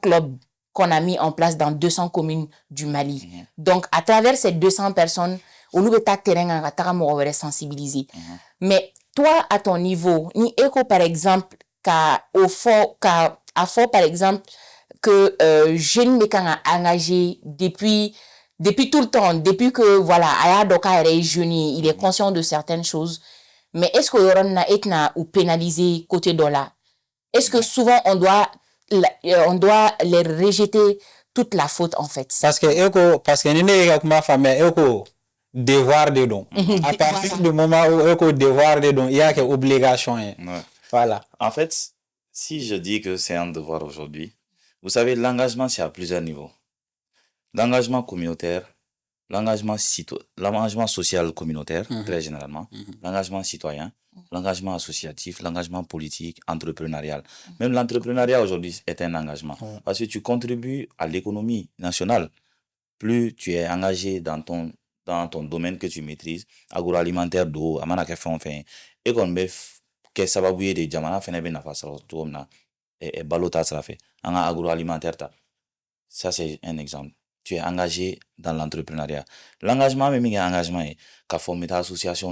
clubs qu'on a mis en place dans 200 communes du Mali. Donc, à travers ces 200 personnes, on nous a terrain à sensibiliser. Mais toi, à ton niveau, ni écho, par exemple, par exemple, que jeune mécan a engagé depuis tout le temps, depuis que, voilà, Aya Doka est jeune, il est conscient de certaines choses. Mais est-ce qu'on a été ou pénalisé côté dollar? Est-ce que souvent on doit les rejeter toute la faute, en fait? Parce que nous avons ma famille, devoir de don. À partir du moment où devoir de don, il y a une obligation. Voilà. En fait, si je dis que c'est un devoir aujourd'hui, vous savez, l'engagement, c'est à plusieurs niveaux. L'engagement communautaire, l'engagement social communautaire, très généralement, l'engagement citoyen, l'engagement associatif, l'engagement politique, entrepreneurial. Même l'entrepreneuriat aujourd'hui est un engagement. Parce que tu contribues à l'économie nationale. Plus tu es engagé dans ton domaine que tu maîtrises, agroalimentaire d'eau, amana fait et qu'on met que ça va bouiller des diamants, fait na face et balota ça fait. En agroalimentaire ça c'est un exemple. Tu es engagé dans l'entrepreneuriat. L'engagement, même il y a un engagement, qu'a formé ta association,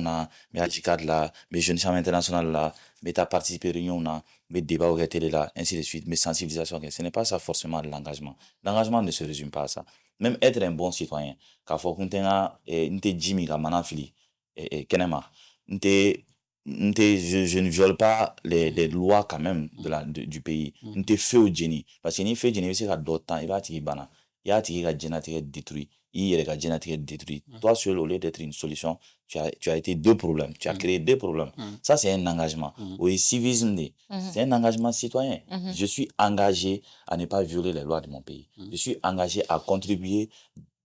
mais AGICAD là, mais Jeunes Champs International là, mais t'as participé à réunion là, mais débat au télé là, ainsi de suite, mais sensibilisation, ce n'est pas ça forcément l'engagement. L'engagement ne se résume pas à ça. Même être un bon citoyen, qu'a formé n'te Jimmy la manafili, et Kenema, je ne viole pas les lois quand même du pays. N'te fait au génie. Parce que ni fait génie, c'est qu'à d'autres temps, il va t'y bana. Il y a des détruit. Il y a des détruit. Toi, seul, au lieu d'être une solution, tu as été deux problèmes. Tu as créé deux problèmes. Ça, c'est un engagement. Oui, civisme, c'est un engagement citoyen. Je suis engagé à ne pas violer les lois de mon pays. Je suis engagé à contribuer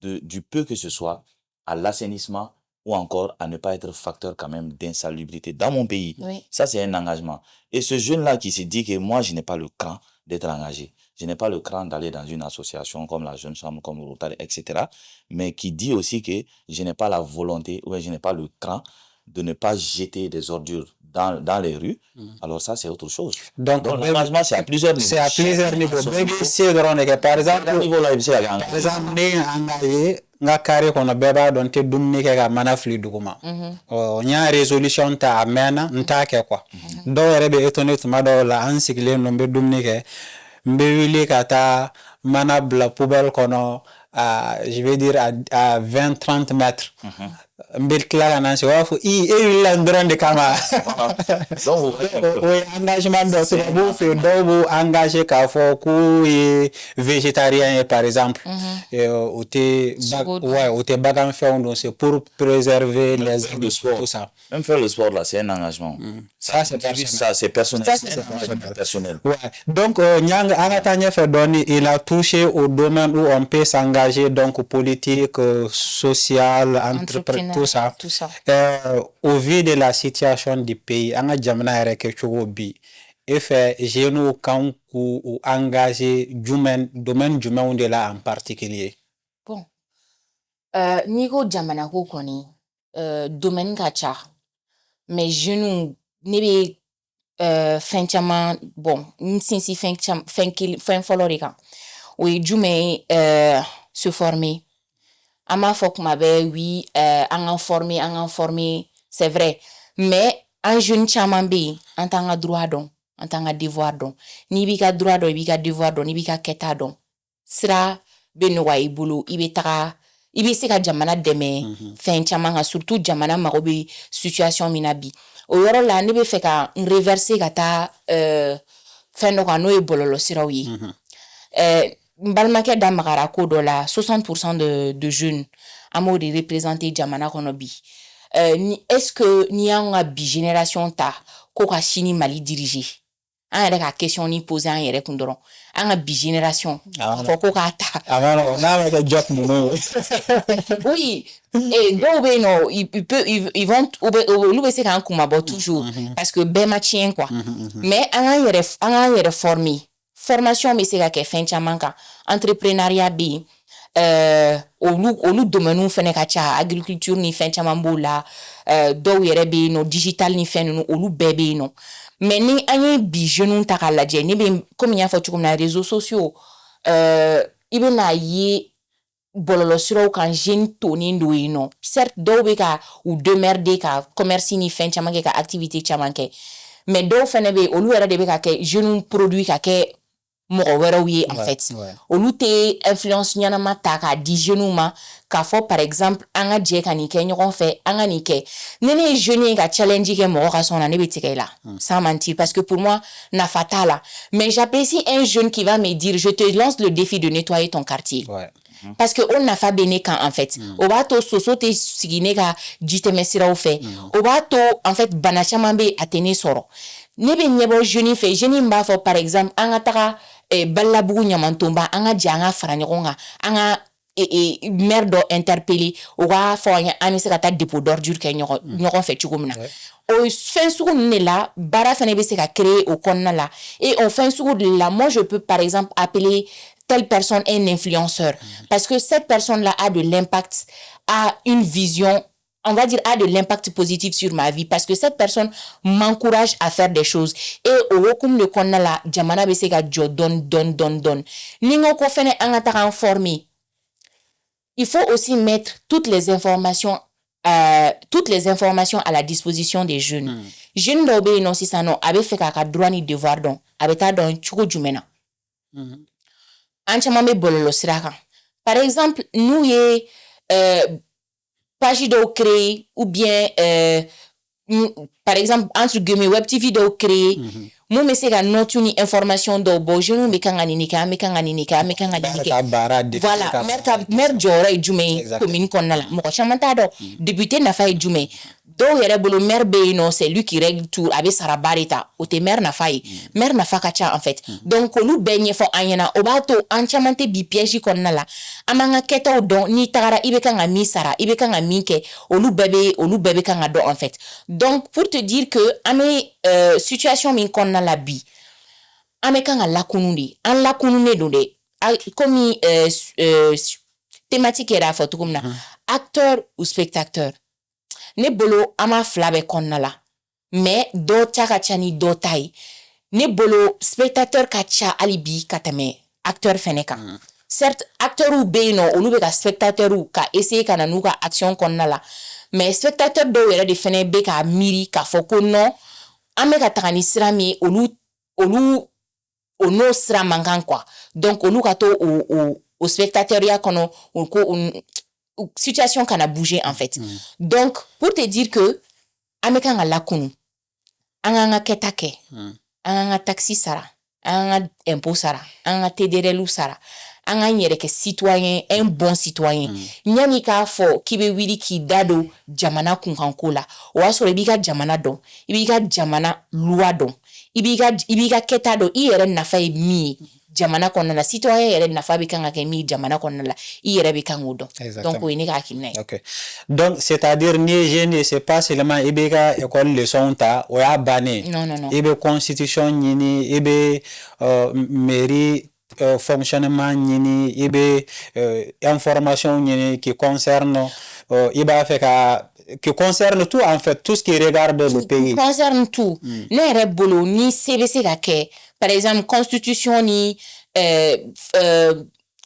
du peu que ce soit à l'assainissement ou encore à ne pas être facteur quand même d'insalubrité dans mon pays. Ça, c'est un engagement. Et ce jeune-là qui se dit que moi, je n'ai pas le cran d'être engagé. Je n'ai pas le cran d'aller dans une association comme la Jeune Chambre, comme Rotary, etc. Mais qui dit aussi que je n'ai pas la volonté ou je n'ai pas le cran de ne pas jeter des ordures dans les rues, alors ça, c'est autre chose. Donc l'engagement, c'est à plusieurs niveaux. C'est à plusieurs niveaux. Par exemple, ni engagé, nga carré qu'on a beba don te dumni ke ga mana fli duguma. Nya résolution ta amena nta ke quoi. Do rebe étonné tuma do la ansigle no be dumni ke mbe wili kata mana bla poubelle kono je vais dire à 20-30 mètres. Mbel kla nan se wafu e la ndron de kama. Donc oui, engagement do se vous fait do engagé ka fo ku végétarien par exemple. Ou te bagan fait donc c'est pour préserver les tout ça. Même faire le sport là, c'est un engagement. Ça c'est personnel. C'est un engagement personnel. Ouais. Donc Nyang Angatanya fait donner, il a touché au domaine où on peut s'engager donc politique, social, entrepreneur, tout ça. Au vu de la situation du pays, anga jamana ere ke chogobi et fait genou kan ou engagé domaine jumain de là en particulier. Bon. Nigo jamana ko koni domaine kacha. Mais genou nebe fin bon sinsi fin folorika. Oui, jumain se former. Ama fok mabe oui en formé c'est vrai mais en jeune chamambi en tant que droit don en tant que devoir don ni bi ka droit don bi ka devoir don ni bi ka keta don sira be no wa ibulu ibe se ka jamana deme fin chamanga surtout jamana marobi situation minabi o yoro la ni be fe ka reverser kata fin no ka no e bololo sira wi Mbalmake Damakara Kodola, 60% de jeunes amo de représenter Jamana Konobi. Est-ce que ni a bi génération ta koka chini Mali dirigé? An yɛrɛ ka question ni poser an yɛrɛ kun dɔrɔn an ka bi génération fɔ ko k'a ta. N'a bɛ kɛ job ninnu. Oui, et dɔw bɛ yen nɔ ils vont olu bɛ se k'an kumabɔ toujours parce que bɛɛ ma tiɲɛ quoi. Mais an k'an yɛrɛ former. Formation bɛ se ka kɛ fɛn caman kan entrepreneuriat bɛ yen olu domaines fɛnɛ ka ca agriculture ni fɛn caman b'o la dɔw yɛrɛ bɛ yen nɔ digital ni fɛn ninnu olu bɛɛ bɛ yen nɔ mais ni an ye bi jeunes ta k'a lajɛ ne bɛ comme n y'a fɔ cogo min na réseaux sociaux i bɛ n'a ye bɔlɔlɔsiraw kan jeune tonen do yen nɔ certes dɔw bɛ ka u demerder ka commerce ni fɛn caman kɛ ka activité caman kɛ mais dɔw fɛnɛ bɛ yen olu yɛrɛ de bɛ ka kɛ jeunes produit ka kɛ mɔgɔ wɛrɛw ye en fait olu tɛ influence ɲanama ta k'a di jeunes ma k'a fɔ par exemple an ka jɛ ka nin kɛ ɲɔgɔn fɛ an ka nin kɛ ni ne ye jeune ye ka challenge kɛ mɔgɔ ka sɔn na ne bɛ tigɛ i la sans mentir parce que pour moi nafa t'a la mais j'apprécie un jeune qui va me dire je te lance le défi de nettoyer ton quartier. Parce que on nafa bɛ ne kan en fait o b'a to soso tɛ sigi ne ka jitɛmɛ siraw fɛ o b'a to en fait bana caman bɛ a tɛ ne sɔrɔ ne bɛ ɲɛbɔ jeune fɛ jeune b'a fɔ par exemple an ka taga Balabugu ɲamantonba an ka jɛ an ka fara ɲɔgɔn kan an ka maire dɔ interpeller o k'a fɔ an ye an bɛ se ka taa dépôt d'ordure kɛ ɲɔgɔn fɛ cogo min na o fɛn sugu ninnu de la baara fana bɛ se ka créer o kɔnɔna la et o fɛn sugu de la moi je peux par exemple appeler telle personne un influenceur parce que cette personne là a de l'impact, a une vision, on va dire, a de l'impact positif sur ma vie parce que cette personne m'encourage à faire des choses et au recours de konna la jamana be se ka jo don ningo ko fene anga ta informer. Il faut aussi mettre toutes les informations à la disposition des jeunes. Jeunes do be non si ça non abe fe ka droit ni devoir don abe ta don chuko jumena. An caman bɛ bɔlɔlɔ sira kan. Par exemple, nous ye page dɔw créer ou bien par exemple entre guillemets web TV dɔw créer mun bɛ se ka note ni information dɔw bɔ jeunes bɛ kan ka nin kɛ an bɛ kan ka nin kɛ an bɛ kan ka nin kɛ voilà maire jɔyɔrɔ ye jumɛn ye commune kɔnɔna la mɔgɔ caman t'a dɔn député nafa ye jumɛn ye dɔw yɛrɛ bolo maire bɛ yen nɔ c'est lui qui règle tout a bɛ sara ba de ta o tɛ maire nafa ye maire nafa ka ca en fait donc olu bɛɛ ɲɛfɔ an ɲɛna o b'a to an caman tɛ bi piège kɔnɔna la an b'an ka kɛtaw dɔn n'i tagara i bɛ kan ka min sara i bɛ kan ka min kɛ olu bɛɛ bɛ kan ka dɔn en fait donc pour te dire que an bɛ situation min kɔnɔna la bi an bɛ kan ka lakunu de an lakununen don dɛ comme thématique yɛrɛ a fɔ cogo min na acteur ou spectateur ne bolo an ma fila bɛ kɔnɔna la mais do cha ni do tai ne bolo spectateur ka cha alibi katame acteur feneka certes acteur ou beno olu be ka spectateur ou ka essayer kana nu ka action konna la mais spectateur do yere de fene be ka miri ka foko non ame ka takani sira mi olu ono sira mankan quoi donc olu ka to au spectateur ya kono situation kana bouger en fait donc pour te dire que ame ka la kunu anga ketake anga taxi sara anga impôt sara anga TDRL sara anga yere ke citoyen un bon citoyen nyani ka fo kibe wili ki dado jamana kunkanko la o asore biga jamana don ibiga jamana loi don ibiga keta do i yere nafa e mi jamana konna la citoyen yere nafa bi kanga ke mi jamana konna la i yere bi kango don donc o ni ka kinai OK donc c'est-à-dire ni jeune c'est pas seulement ibiga école leçon ta o ya bané non ibe constitution nyini ibe mairie fonctionnement nyini ibe information nyini qui concerne iba fait qui concerne tout en fait tout ce qui regarde le pays concerne tout ne rebolo ni CBC la ke par exemple constitution ni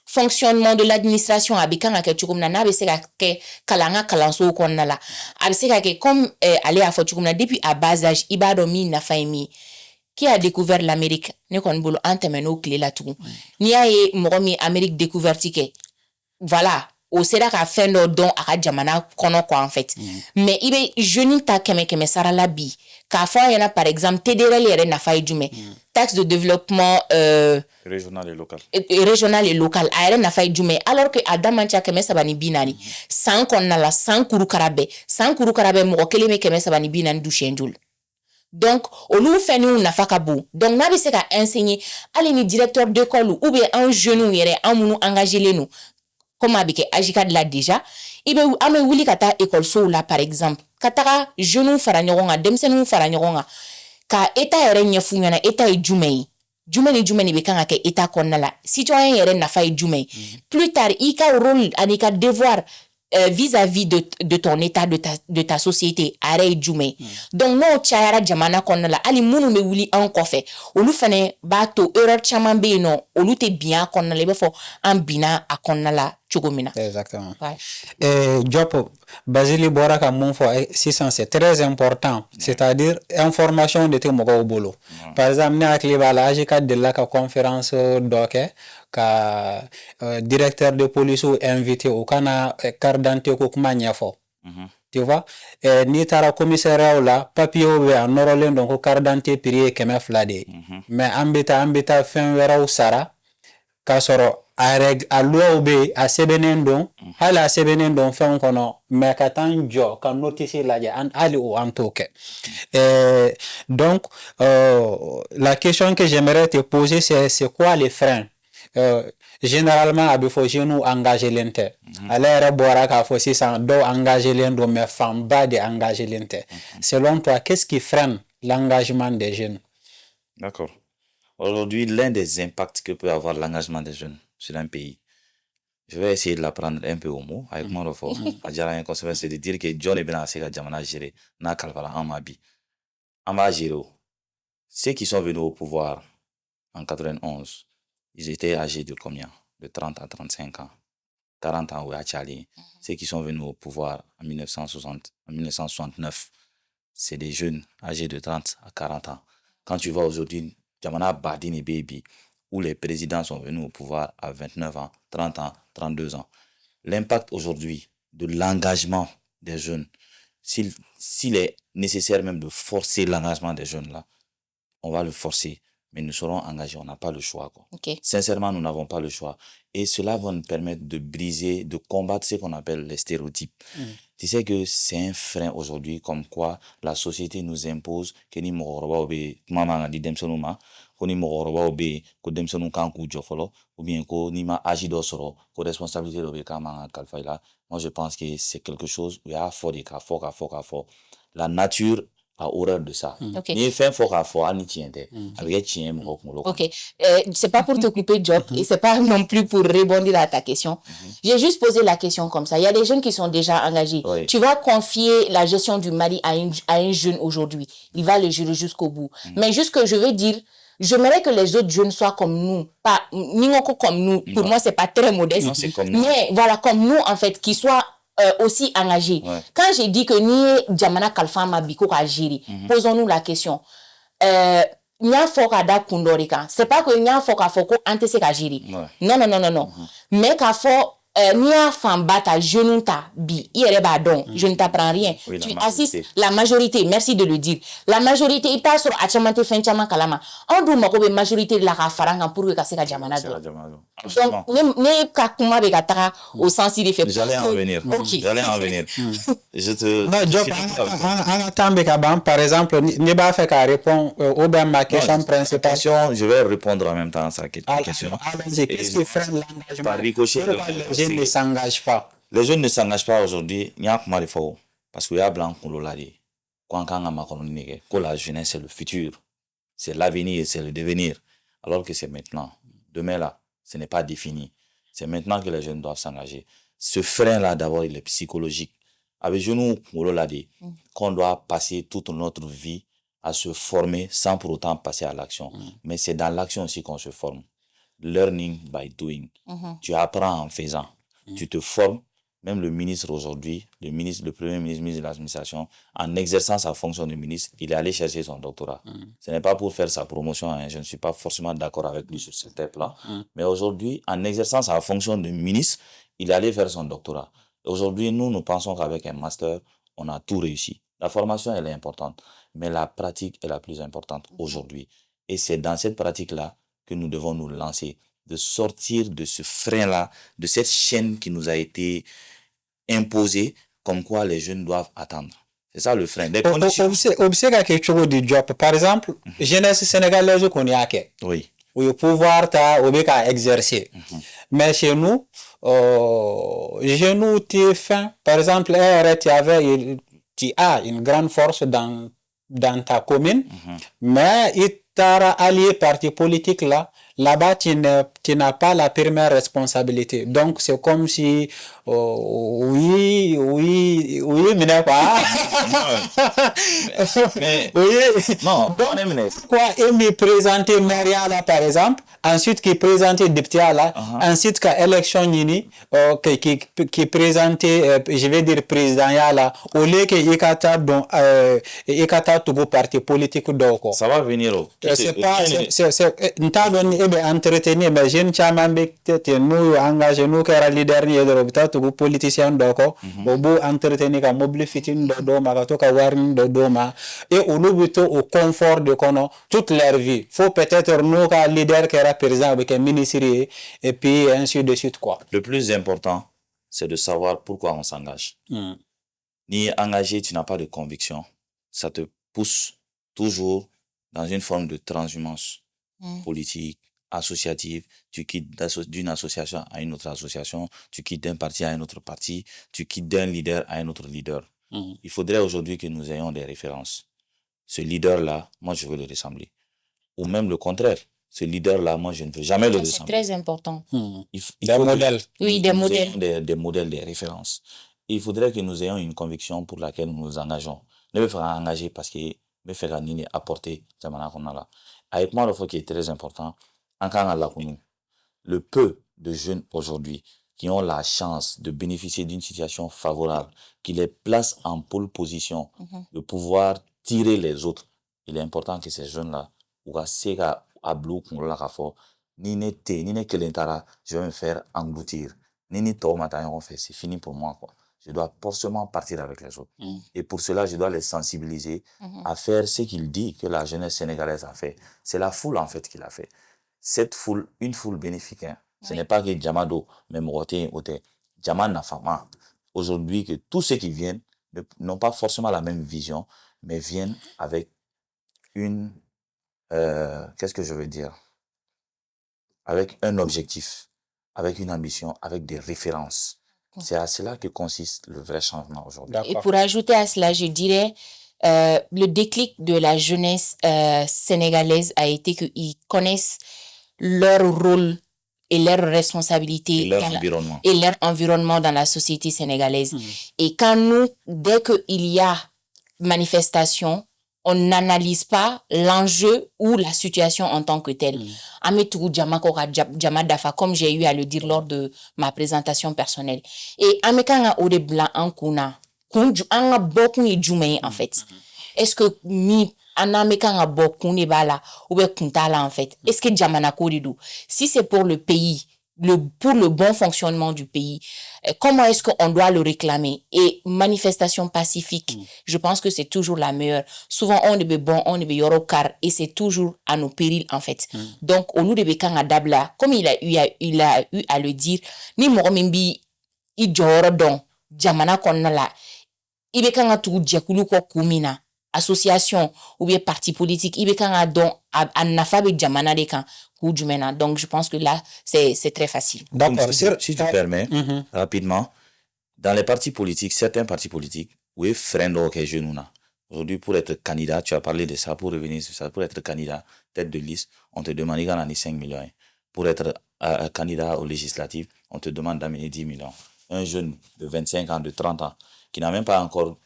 fonctionnement de l'administration abikanga ke chukumna na be se ke kalanga kalanso konna la abise ke comme aller à fochukumna depuis à bas âge ibado mi na faimi qui a découvert l'Amérique ne kon bolo antemeno clé la tout ni aye mogomi Amérique découverte ke voilà au sera ka fendo don aka jamana kono quoi en fait mais ibe jeune ta keme sara la bi ka fa yana par exemple TDRL yere na fa jume taxe de développement régional et local ayere na fa jume alors que adamancha keme sabani binani san konna la san kuru karabe mo keleme keme sabani binani du shenjul donc olu fenu na fa kabu donc na be se ka enseigner ali ni directeur d'école ou bien un jeune yere amunu engagé lenu comme abike ajika de la déjà ibe ame wuli kata école so la par exemple kataka jeune fara nyogonga demsenu fara nyogonga ka eta yere nyefu nyana eta e jumeni be kanga ke eta konna la citoyen yere na fa e jumei plus tard ika rôle anika devoir vis-à-vis de ton état de ta société are jume donc no chayara jamana konna la ali munu me wuli en kofe olu fane ba to erreur chaman be no olu te bien konna le be fo en bina a konna la chugomina exactement Diop Basili Boraka mon fo c'est très important c'est-à-dire information de te mogo bolo par exemple ne akli bala ajika de la conférence doke ka directeur de police ou invité au kana carte d'identité ko kuma nyafo tu vois ni tara commissaire la papier ou en norolé donc carte d'identité prié keme flade mais ambita fin wera sara ka soro a loi be a sebenendon hala sebenendon fin kono mais katan jo kan notice la ja ali ou en toke donc la question que j'aimerais te poser c'est quoi les freins généralement abifo nous engager l'ente alors bora ka fo 600 do engager l'endo mais femme bas de engager l'ente selon toi qu'est-ce qui freine l'engagement des jeunes? D'accord. Aujourd'hui, l'un des impacts que peut avoir l'engagement des jeunes sur un pays, je vais essayer de l'apprendre un peu au mot avec mon refort. C'est de dire que John est bien assez à gérer na kalvala en mabi amba gérer ceux qui sont venus au pouvoir en 91. Ils étaient âgés de combien? De 30 à 35 ans. 40 ans, oui, à Tchali. Ceux qui sont venus au pouvoir en 1969, c'est des jeunes âgés de 30 à 40 ans. Quand tu vois aujourd'hui, Jamana Badini Baby, où les présidents sont venus au pouvoir à 29 ans, 30 ans, 32 ans. L'impact aujourd'hui de l'engagement des jeunes, s'il est nécessaire même de forcer l'engagement des jeunes là, on va le forcer. Mais nous serons engagés, on n'a pas le choix. Quoi. Okay. Sincèrement, nous n'avons pas le choix. Et cela va nous permettre de briser, de combattre ce qu'on appelle les stéréotypes. Tu sais que c'est un frein aujourd'hui, comme quoi la société nous impose que ni moroba obe mama di demsonuma, ko ni moroba obe ko demsonu kan ku jofolo, ou bien ko ni ma agi do soro, ko responsabilité obe kama kalfaila. Moi, je pense que c'est quelque chose où il y a fort. La nature a horreur de ça. Ok. Ni fin fort à fort, ni tient avec tient Ok. C'est pas pour te couper, Job, et c'est pas non plus pour répondre à ta question. J'ai juste posé la question comme ça. Il y a des jeunes qui sont déjà engagés. Oui. Tu vas confier la gestion du Mali à un jeune aujourd'hui. Il va le gérer jusqu'au bout. Mais juste que je veux dire, j'aimerais que les autres jeunes soient comme nous. Pas, Ningoko comme nous. Pour moi, c'est pas très modeste. Non, c'est comme nous. Mais voilà, comme nous, en fait, qui soient aussi engagés. Ouais. Quand j'ai dit que ni Djamana Kalfama Biko a géré, posons-nous la question. Nya foka da kundorika. C'est pas que nya foka foko antese ka géré. Non. Mais qu'à fort nya famba ta jeune ta bi yere ba don je ne t'apprends rien. Oui, Tu assistes la majorité, merci de le dire. La majorité il t'a sur achamante fin chama kalama. On doit mako be majorité la ka faranga pour que ka jamana do. Donc ne ka kuma be ka taka au sens il fait. J'allais en venir. Okay. J'allais en venir. Je te Non, Job, en attendant que par exemple, ne pas faire qu'à répondre au bien ma question principale. Je vais répondre en même temps à sa question. Qu'est-ce qui freine l'engagement? Par ricochet, Les jeunes ne s'engagent pas. Les jeunes ne s'engagent pas aujourd'hui. Il y a un faux. Parce qu'il y a blanc qu'on l'a dit. Quand la jeunesse, c'est le futur. C'est l'avenir, c'est le devenir. Alors que c'est maintenant. Demain, là, ce n'est pas défini. C'est maintenant que les jeunes doivent s'engager. Ce frein-là, d'abord, il est psychologique. Avec nous, on l'a dit, qu'on doit passer toute notre vie à se former sans pour autant passer à l'action. Mais c'est dans l'action aussi qu'on se forme. Learning by doing. Tu apprends en faisant. Tu te formes. Même le ministre aujourd'hui, le premier ministre de l'administration, en exerçant sa fonction de ministre, il est allé chercher son doctorat. Ce n'est pas pour faire sa promotion, hein. Je ne suis pas forcément d'accord avec lui sur ce thème-là. Mais aujourd'hui, en exerçant sa fonction de ministre, il est allé faire son doctorat. Aujourd'hui, nous pensons qu'avec un master, on a tout réussi. La formation, elle est importante, mais la pratique est la plus importante aujourd'hui. Et c'est dans cette pratique-là que nous devons nous lancer, de sortir de ce frein-là, de cette chaîne qui nous a été imposée, comme quoi les jeunes doivent attendre. C'est ça le frein. Observe quelque chose de job. Par exemple, jeunesse sénégalaise qu'on y a. Oui. Où le pouvoir t'a obligé à exercer. Mais chez nous, tu fin. Par exemple, tu as une grande force dans ta commune, mais il t'a allié parti politique là. Là-bas, tu n'as pas la première responsabilité. Donc, c'est comme si, oui, mais n'est pas. Non, quoi, il me présenter Maria là, par exemple, ensuite qui présentait député là, ensuite qu'à élection qui présentait, je vais dire président là, au lieu que Ikata Togo parti politique d'Oko. Ça va venir. C'est pas, entretenir, mais jeune chaman nous engagé nous qui est leader ni de l'hôpital tout politicien d'oko bobo entretenir ka mobile fitin do ma to ka warning do ma et au lobito au confort de kono toute leur vie. Faut peut-être nous ka leader qui est président avec un ministre et puis ainsi de suite quoi. Le plus important, c'est de savoir pourquoi on s'engage. Ni engagé, tu n'as pas de conviction, ça te pousse toujours dans une forme de transhumance politique, associative, tu quittes d'une association à une autre association, tu quittes d'un parti à un autre parti, tu quittes d'un leader à un autre leader. Il faudrait aujourd'hui que nous ayons des références. Ce leader-là, moi je veux le ressembler. Ou même le contraire, ce leader-là, moi je ne veux jamais le ressembler. C'est très important. Des modèles. Oui, des modèles. Des modèles, des références. Et il faudrait que nous ayons une conviction pour laquelle nous nous engageons. Ne me faire engager parce que me faire apporter là. Avec moi, le fait qui est très important, le peu de jeunes aujourd'hui qui ont la chance de bénéficier d'une situation favorable, qui les place en pole position de pouvoir tirer les autres, il est important que ces jeunes-là, je vais me faire engloutir. C'est fini pour moi, quoi. Je dois forcément partir avec les autres. Et pour cela, je dois les sensibiliser à faire ce qu'il dit que la jeunesse sénégalaise a fait. C'est la foule, en fait, qui l'a fait. Cette foule, une foule bénéfique, hein. Ce n'est pas que Djamado, même Roté, Djaman Nafama. Aujourd'hui, que tous ceux qui viennent n'ont pas forcément la même vision, mais viennent avec une, qu'est-ce que je veux dire? Avec un objectif, avec une ambition, avec des références. C'est à cela que consiste le vrai changement aujourd'hui. Et pour ajouter à cela, je dirais, le déclic de la jeunesse sénégalaise a été qu'ils connaissent leur rôle et leurs responsabilités et leur environnement dans la société sénégalaise. Et quand nous, dès qu'il y a manifestation, on n'analyse pas l'enjeu ou la situation en tant que telle. Comme j'ai eu à le dire lors de ma présentation personnelle. Et Amekanga Ode Blanc en Kuna, Anga Bokun et Djoume en fait. Est-ce que ni Anamekanga Bokun et Bala ou Kuntala en fait? Est-ce que Djamana Kodidou? Si c'est pour le pays, pour le bon fonctionnement du pays, comment est-ce qu'on doit le réclamer? Et manifestation pacifique, je pense que c'est toujours la meilleure. Souvent, on est bon, on est yorokar, et c'est toujours à nos périls, en fait. Donc, au lieu de Bekanga Dabla, comme il a eu à le dire, ni Moromimbi, il don, Djamana Konnala, il Bekanga tout Djakulu ko Kumina, association ou bien parti politique, il Bekanga don, à Nafabe Djamana de kan. Donc, je pense que là, c'est très facile. D'accord. Si tu permets, rapidement, dans les partis politiques, certains partis politiques, oui, freinent que jeunes. Aujourd'hui, pour être candidat, tu as parlé de ça, pour revenir sur ça, pour être candidat, tête de liste, on te demande d'amener 5 millions. Pour être candidat aux législatives, on te demande d'amener 10 millions. Un jeune de 25 ans, de 30 ans, qui n'a même pas encore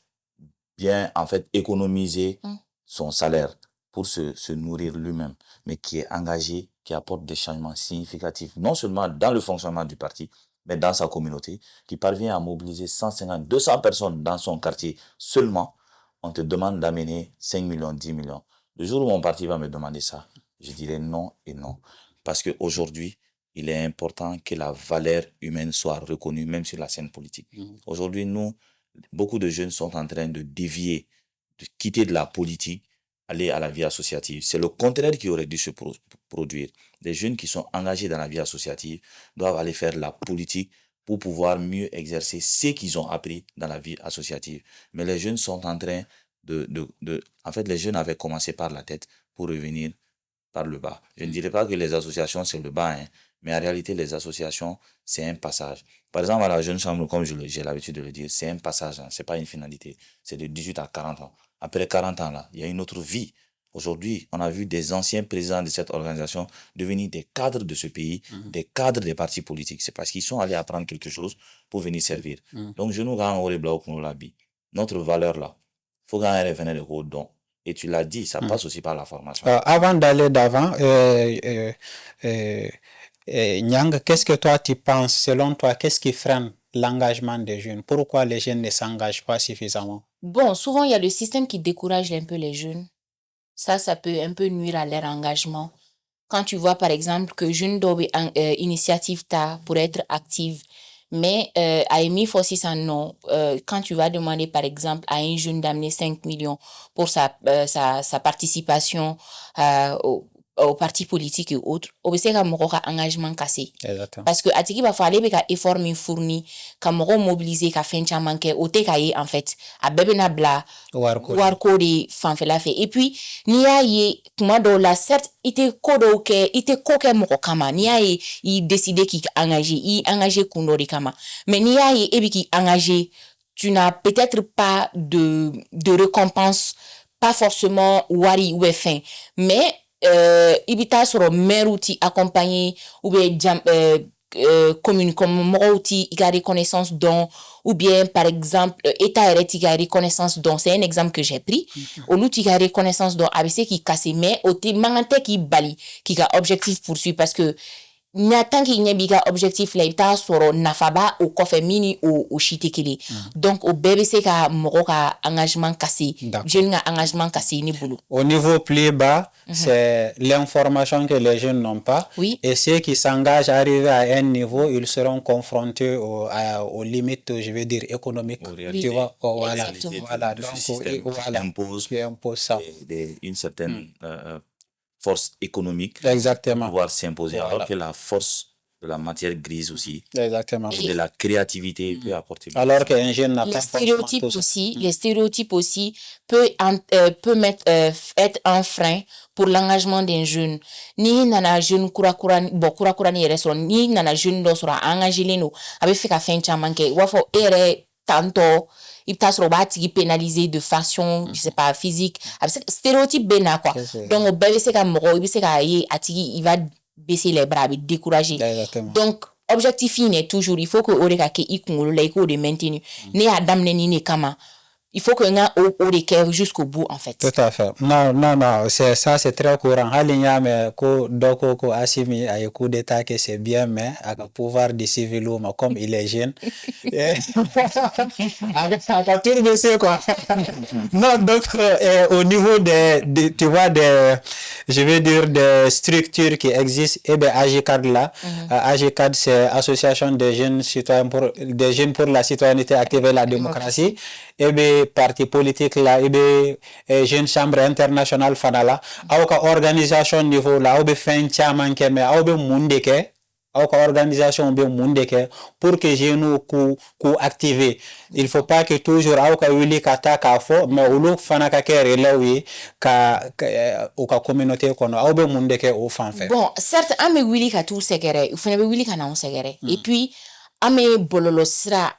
bien, en fait, économisé son salaire pour se nourrir lui-même, mais qui est engagé, qui apporte des changements significatifs, non seulement dans le fonctionnement du parti, mais dans sa communauté, qui parvient à mobiliser 150, 200 personnes dans son quartier seulement, on te demande d'amener 5 millions, 10 millions. Le jour où mon parti va me demander ça, je dirais non et non. Parce qu'aujourd'hui, il est important que la valeur humaine soit reconnue, même sur la scène politique. Aujourd'hui, beaucoup de jeunes sont en train de dévier, de quitter de la politique, aller à la vie associative. C'est le contraire qui aurait dû se produire. Les jeunes qui sont engagés dans la vie associative doivent aller faire la politique pour pouvoir mieux exercer ce qu'ils ont appris dans la vie associative. Mais les jeunes sont en train en fait, les jeunes avaient commencé par la tête pour revenir par le bas. Je ne dirais pas que les associations, c'est le bas, mais en réalité, les associations, c'est un passage. Par exemple, à la Jeune Chambre, comme j'ai l'habitude de le dire, c'est un passage, c'est pas une finalité. C'est de 18 à 40 ans. Après 40 ans, là, il y a une autre vie. Aujourd'hui, on a vu des anciens présidents de cette organisation devenir des cadres de ce pays, des cadres des partis politiques. C'est parce qu'ils sont allés apprendre quelque chose pour venir servir. Donc, je nous rends au blanc pour l'habit. Notre valeur là, il faut gagner revenir le don. Et tu l'as dit, ça passe aussi par la formation. Avant d'aller d'avant, Nyang, qu'est-ce que toi tu penses? Selon toi, qu'est-ce qui freine l'engagement des jeunes? Pourquoi les jeunes ne s'engagent pas suffisamment? Bon, souvent, il y a le système qui décourage un peu les jeunes. Ça peut un peu nuire à leur engagement. Quand tu vois, par exemple, que jeune dobe initiative ta pour être active, mais à Emi Fossi non, quand tu vas demander, par exemple, à un jeune d'amener 5 millions pour sa participation au parti politique et autres, au engagement cassé. Exactement. Parce que atiki va falloir que effort mi fourni, kamoro mobiliser ka fencha manke o te kaye en fait a bebena bla warko de fanfela fait. Et puis ni a ye kuma do la certes ite kodo ke ite koke moko kama ni a ye i décider ki engagé kundo de kama, mais ni a ye ebi ki engagé, tu n'as peut-être pas de récompense, pas forcément wari ou fin, mais ibita soro maire outil accompagné ou bien commune comme mouti il a reconnaissance don ou bien par exemple état il a reconnaissance don, c'est un exemple que j'ai pris au l'outil il a reconnaissance don ABC qui casse mais au té mangante qui bali qui a objectif poursuivre parce que n'attend qu'il n'y ait pas objectif là il t'a soro nafaba au coffre mini au chitekele donc au BBC ka moro ka engagement cassé jeune engagement cassé ni boulot au niveau plus bas c'est l'information que les jeunes n'ont pas et ceux qui s'engagent à arriver à un niveau ils seront confrontés aux limites je veux dire économiques tu vois voilà donc impose ça une certaine force économique exactement pour pouvoir s'imposer alors que la force de la matière grise aussi exactement et de la créativité peut apporter alors qu'un jeune n'a pas les stéréotypes aussi peut être un frein pour l'engagement d'un jeune ni nana jeune kura ni restaurant ni nana jeune do sera engagé leno avec fait ka fin chaman ke wafo ere tanto il t'a sur bâti pénalisé de façon je sais pas physique stéréotype bena quoi donc au bébé c'est comme il c'est il va baisser les bras il décourager donc objectif est toujours il faut que oreka ke ikungolo la iko de maintenir ne adam ne kama il faut que nga au de jusqu'au bout en fait. Tout à fait. Non, c'est très courant. Halinya me ko doko ko asimi ay coup d'état que c'est bien mais avec pouvoir de civil comme il est jeune. Avec tout baisser quoi. Non donc au niveau tu vois je vais dire des structures qui existent et ben AGCAD là AGCAD c'est Association des jeunes citoyens des jeunes pour la citoyenneté active et la démocratie et ben parti politique là et ben jeune chambre internationale fanala awka organisation niveau là ou be fin chaman ke me ou be munde ke awka organisation be munde ke pour que jeunes ku activer il faut pas que toujours awka wili kata ka fo mais ulu fana ka kere lawi ka communauté kono ou be munde ke au fan fait bon certes ame wili ka tout segere il faut ne be wili kana on segere et puis ame bololosra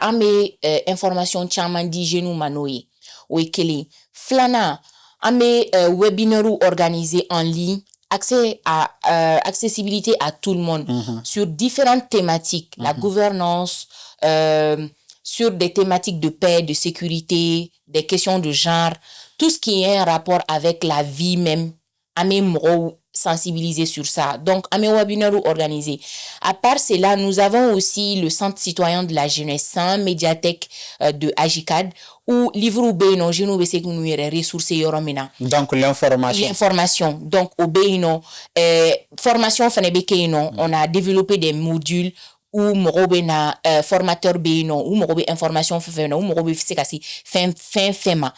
ame information chaman di jeune manoye o ekele flana ame webinaire organisé en ligne accès à accessibilité à tout le monde sur différentes thématiques la gouvernance sur des thématiques de paix de sécurité des questions de genre tout ce qui est en rapport avec la vie même ame mro sensibiliser sur ça. Donc, à mes webinaires organisés. À part cela, nous avons aussi le Centre citoyen de la jeunesse, médiathèque de AGCAD, où livre ou béno, je nous vais ressources yoromina. Donc, l'information. Donc, au béno, formation fanebekeno, on a développé des modules ou morobena formateur béno ou morobe information fefena ou morobe fikasi fema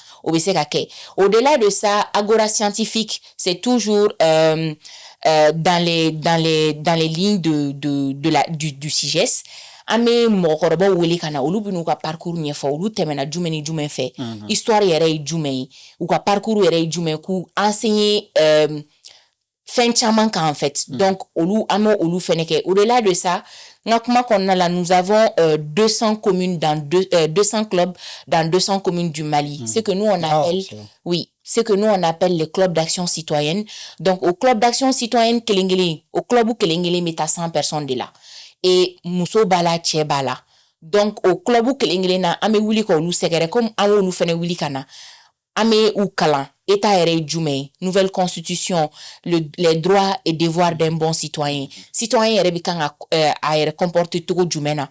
au-delà de ça agora scientifique c'est toujours dans les lignes du CIGES ame mokoroba wele kana olu binu ka parcours nyefo olu temena jumeni jumen fait histoire yere jumei ou ka parcours yere jumen ku enseigner fin chaman ka en fait donc olu amo olu feneke au-delà de ça nous avons 200 communes dans 200 clubs dans 200 communes du Mali. C'est que nous on appelle c'est que nous on appelle les clubs d'action citoyenne. Donc au club d'action citoyenne Kelengele, au club où Kelengele met à 100 personnes de là. Et Mousso Bala Tchebala. Donc au club où Kelengele na ame wuli ko nous segere comme awo nous fene wuli kana. Ame ou kalan état ere djume nouvelle constitution les droits et devoirs d'un bon citoyen ere bikanga a ere comporter togo djumena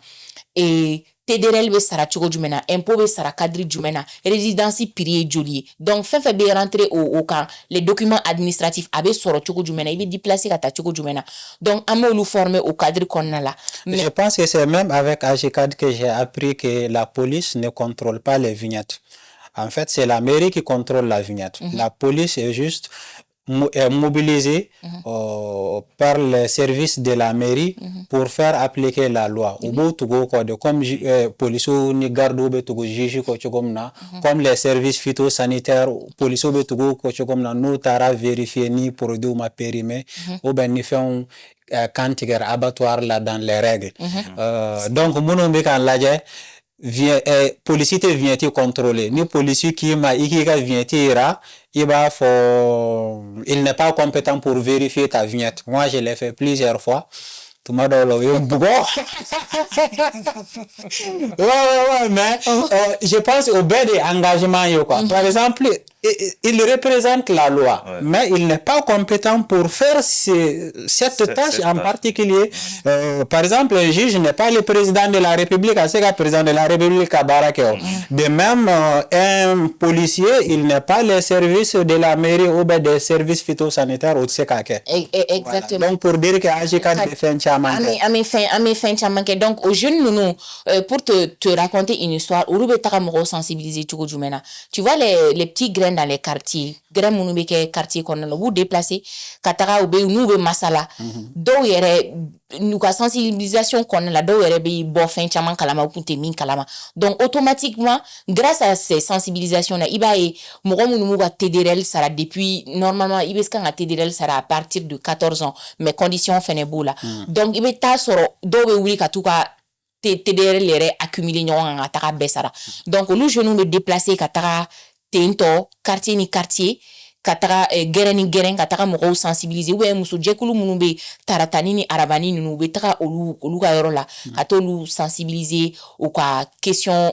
et TDRL be sara togo djumena impôt be sara cadre djumena résidence pirier joli donc fin be rentrer au camp les documents administratifs abe soro togo djumena il be déplacer kata togo djumena donc amolu formé au cadre qu'on a là. Je pense que c'est même avec AGCAD que j'ai appris que la police ne contrôle pas les vignettes. En fait, c'est la mairie qui contrôle la vignette. La police est juste mobilisée par les services de la mairie pour faire appliquer la loi. Comme police ni garde comme les services phytosanitaires, police nous tara vérifier ni produit ma périmé ou ben ni fait un quantité abattoir là dans les règles. Donc mon policier vient te contrôler ni policier qui m'a vient ira il n'est pas compétent pour vérifier ta vignette. Moi je l'ai fait plusieurs fois tout m'a donné mais je pense au bel engagement quoi. Par exemple il représente la loi mais il n'est pas compétent pour faire cette tâche en particulier. Par exemple le juge n'est pas le président de la République, c'est le président de la République à Barakeo. De même un policier il n'est pas le service de la mairie ou des services phytosanitaires au Tsekake. Exactement. Voilà. Donc pour dire que AGCAD fait donc aux jeunes nous pour te raconter une histoire sensibiliser tu vois les petits grains dans les quartiers grains monubeke quartier qu'on a vous déplacer katara ou nous be masala do yere nous ka sensibilisation qu'on a la do yere be bo fin chaman kalama ou min kalama donc automatiquement grâce à ces sensibilisations là iba e mogo munu va TDRL ça depuis normalement ibeska nga TDRL ça à partir de 14 ans mais conditions fenebola donc ibe ta soro do be wuli katuka TDR les accumuler ɲɔgɔn kan ka taga bɛɛ sara donc olu jeunes bɛ déplacer ka taga tentɔ quartier ni quartier ka taga gɛrɛn ni gɛrɛn ka taga mɔgɔw sensibiliser ou bien musojɛkulu minnu bɛ taratani ni arabani ninnu u bɛ taga olu ka yɔrɔ la ka t'olu sensibiliser u ka question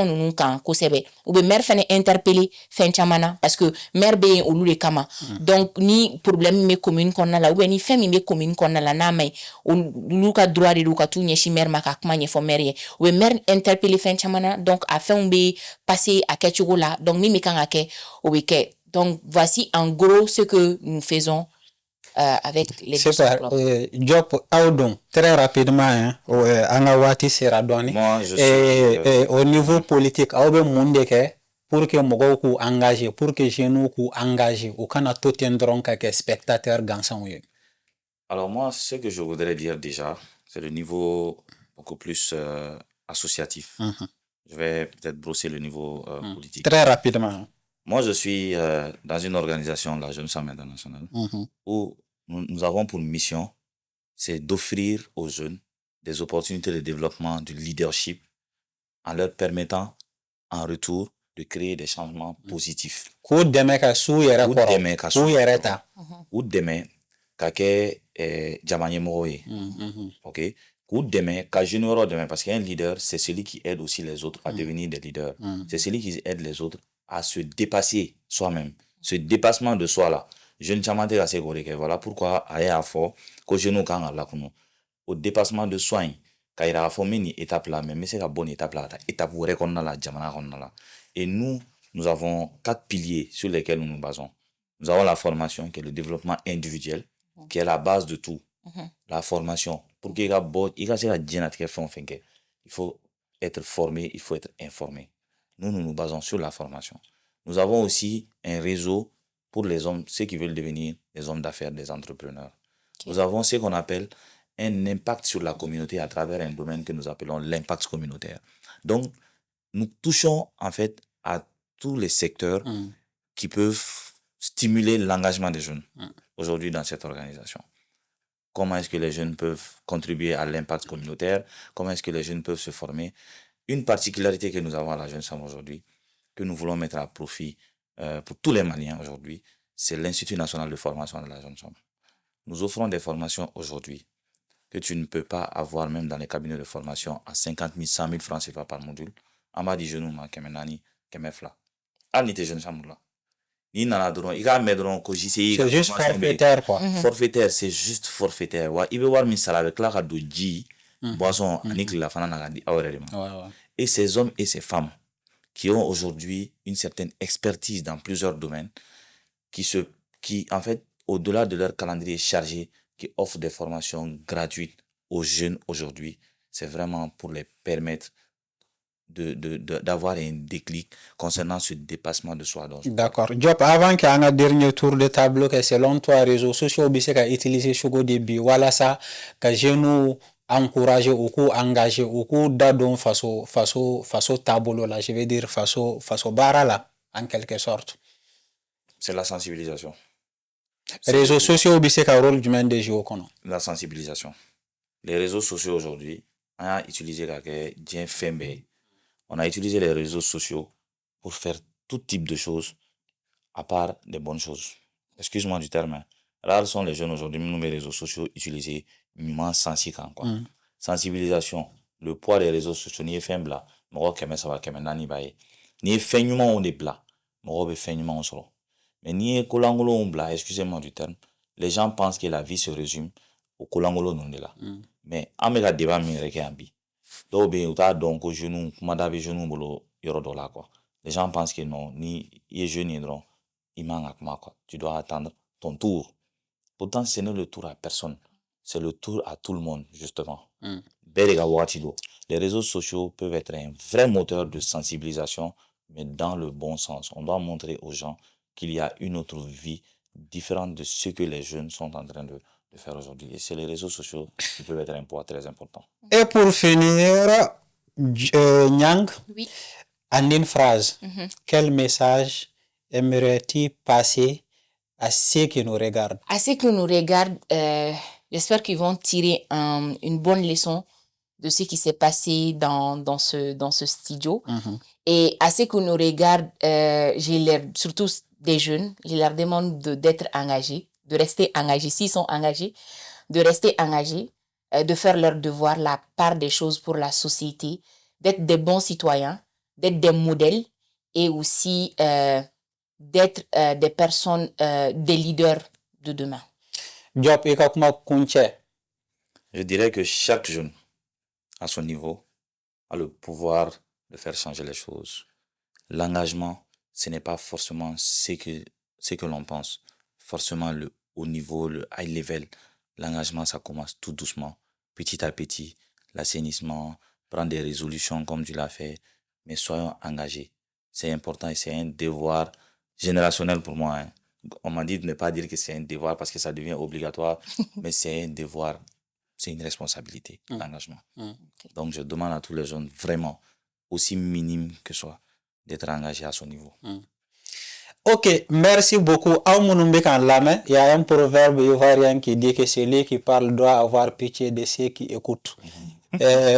ninnu kan kosɛbɛ u bɛ maire fɛnɛ interpeller fɛn caman na parce que maire bɛ yen olu de kama donc ni problème bɛ commune kɔnɔna la ou bien ni fɛn min bɛ commune kɔnɔna la n'a ma ɲi olu ka droit de don ka t'u ɲɛsin maire ma ka kuma ɲɛfɔ maire ye u bɛ maire interpeller fɛn caman na donc a fɛnw bɛ passer a kɛcogo la donc min bɛ kan ka kɛ o bɛ kɛ. Donc, voici en gros ce que nous faisons avec les Super. Job Audon, très rapidement, hein, Angawati Seradoni. Et au niveau politique, Aube Mundeke, pour que Mogoku engagé, pour que Genoku engagé, ou qu'on a tout un dron qu'un spectateur gagnant. Alors, moi, ce que je voudrais dire déjà, c'est le niveau beaucoup plus associatif. Je vais peut-être brosser le niveau politique. Très rapidement. Moi, je suis dans une organisation, la Jeune Femme Internationale, où nous avons pour mission, c'est d'offrir aux jeunes des opportunités de développement, du leadership, en leur permettant, en retour, de créer des changements positifs. Ou demain, ok? Ou demain, parce qu'un leader, c'est celui qui aide aussi les autres à devenir des leaders. C'est celui qui aide les autres à se dépasser soi-même. Ce dépassement de soi-là. Je ne sais pas voilà pourquoi à fort que je nous au dépassement de soi, quand il a formé une étape là, mais c'est la bonne étape là, étape où on a la jamana. Et nous avons 4 piliers sur lesquels nous nous basons. Nous avons la formation qui est le développement individuel, qui est la base de tout. La formation. Pour qu'il y ait il faut être formé, il faut être informé. Nous nous basons sur la formation. Nous avons aussi un réseau pour les hommes, ceux qui veulent devenir des hommes d'affaires, des entrepreneurs. Nous avons ce qu'on appelle un impact sur la communauté à travers un domaine que nous appelons l'impact communautaire. Donc, nous touchons en fait à tous les secteurs qui peuvent stimuler l'engagement des jeunes aujourd'hui dans cette organisation. Comment est-ce que les jeunes peuvent contribuer à l'impact communautaire? Comment est-ce que les jeunes peuvent se former? Une particularité que nous avons à la Jeune Femme aujourd'hui, que nous voulons mettre à profit pour tous les Maliens aujourd'hui, c'est l'Institut national de formation de la Jeune Femme. Nous offrons des formations aujourd'hui que tu ne peux pas avoir même dans les cabinets de formation à 50 000, 100 000 francs CFA par module. Ama di jeune ma kemenani kemefla. Al ni te jeune femme là. Ni nana dron, il a mis dron ko JCI. C'est juste forfaitaire quoi. Forfaitaire, c'est juste forfaitaire. Wa ibe war min sala avec la do ji boisson anik la fana na di awrelima. Et ces hommes et ces femmes qui ont aujourd'hui une certaine expertise dans plusieurs domaines, qui en fait, au-delà de leur calendrier chargé, qui offrent des formations gratuites aux jeunes aujourd'hui, c'est vraiment pour les permettre d'avoir un déclic concernant ce dépassement de soi. D'accord. Job, avant qu'il y ait un dernier tour de tableau, que selon toi, les réseaux sociaux, c'est qu'à utiliser ce début, voilà ça, que je nous encourager ou engager ou d'adon façon tableau là, je vais dire façon bara là, en quelque sorte. C'est la sensibilisation. Les réseaux sociaux, c'est qu'un rôle du même des jeux. La sensibilisation. Les réseaux sociaux aujourd'hui, on a utilisé on a utilisé les réseaux sociaux pour faire tout type de choses, à part des bonnes choses. Excuse-moi du terme. Rares sont les jeunes aujourd'hui, nous les réseaux sociaux utilisés, sensibilisation. Le poids des réseaux sociaux, ni fait bla, ni fait on est bla, mais ni kolangolo bla, excusez-moi du terme. Les gens pensent que la vie se résume au kolangolo non de là. Mais amega débat mi rekambi. Donc, les gens pensent que non, ni les jeunes tu dois attendre ton tour. Pourtant, ce n'est le tour à personne, c'est le tour à tout le monde, justement. Les réseaux sociaux peuvent être un vrai moteur de sensibilisation, mais dans le bon sens. On doit montrer aux gens qu'il y a une autre vie différente de ce que les jeunes sont en train de faire aujourd'hui. Et c'est les réseaux sociaux qui peuvent être un poids très important. Et pour finir, Nyang, oui. En une phrase, quel message aimerais-tu passer à ceux qui nous regardent? À ceux qui nous regardent, j'espère qu'ils vont tirer une bonne leçon de ce qui s'est passé dans ce studio. Et à ce qu'on nous regarde, surtout des jeunes, je leur demande d'être engagés, de rester engagés. S'ils sont engagés, de rester engagés, de faire leur devoir, la part des choses pour la société, d'être des bons citoyens, d'être des modèles et aussi d'être des personnes, des leaders de demain. Je dirais que chaque jeune, à son niveau, a le pouvoir de faire changer les choses. L'engagement, ce n'est pas forcément ce que l'on pense. Forcément, le haut niveau, le high level, l'engagement, ça commence tout doucement, petit à petit. L'assainissement, prendre des résolutions comme tu l'as fait, mais soyons engagés. C'est important et c'est un devoir générationnel pour moi. Hein. On m'a dit de ne pas dire que c'est un devoir parce que ça devient obligatoire, mais c'est un devoir, c'est une responsabilité, l'engagement. Okay. Donc, je demande à tous les jeunes, vraiment, aussi minime que soit, d'être engagés à son niveau. Ok, merci beaucoup. Il y a un proverbe ivoirien qui dit que celui qui parle doit avoir pitié de ceux qui écoutent.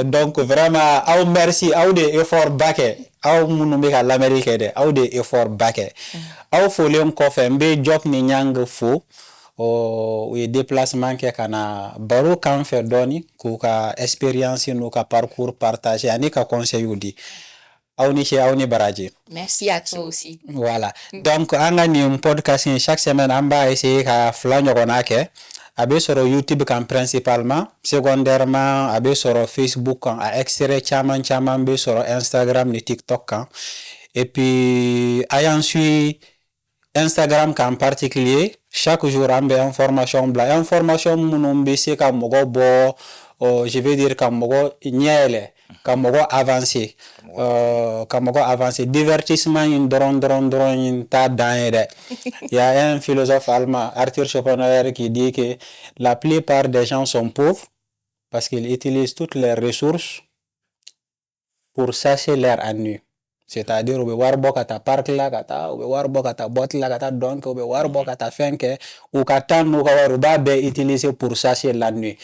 Donc vraiment, merci, des efforts baquets. L'Amérique, des efforts baquets. Faut les faire job ni nyang fo. Ou déplacement que kana baro kan fait doni ko ka expérience no ka parcours partagé ani ka conseil udi. Merci à toi aussi. Voilà. Donc, on a un podcast chaque semaine. On va essayer de faire abe sur YouTube principalement, secondairement abe sur Facebook à extrait chaman be sur Instagram ni TikTok et puis ayant suivi Instagram en particulier chaque jour on a information mon c'est comme je vais dire comme niele comme avancé divertissement in dron in ta dans il y a un philosophe allemand Arthur Schopenhauer qui dit que la plupart des gens sont pauvres parce qu'ils utilisent toutes leurs ressources pour satisfaire leur ennui. C'est-à-dire ube war bokata park la kata ube war bokata bot la kata donc ube war bokata fenke ou kata no ka war ba be utiliser pour satisfaire l'ennui.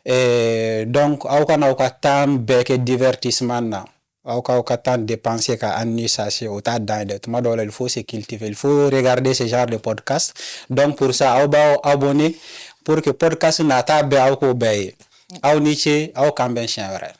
Et donc au ka temps beke divertissement na au ka temps dépenser ka ennui satisfaire au ta dans de tuma il faut se cultiver, il faut regarder ce genre de podcast. Donc pour ça au ba abonner pour que podcast na ta be au ko be au niche au kamben chien vrai.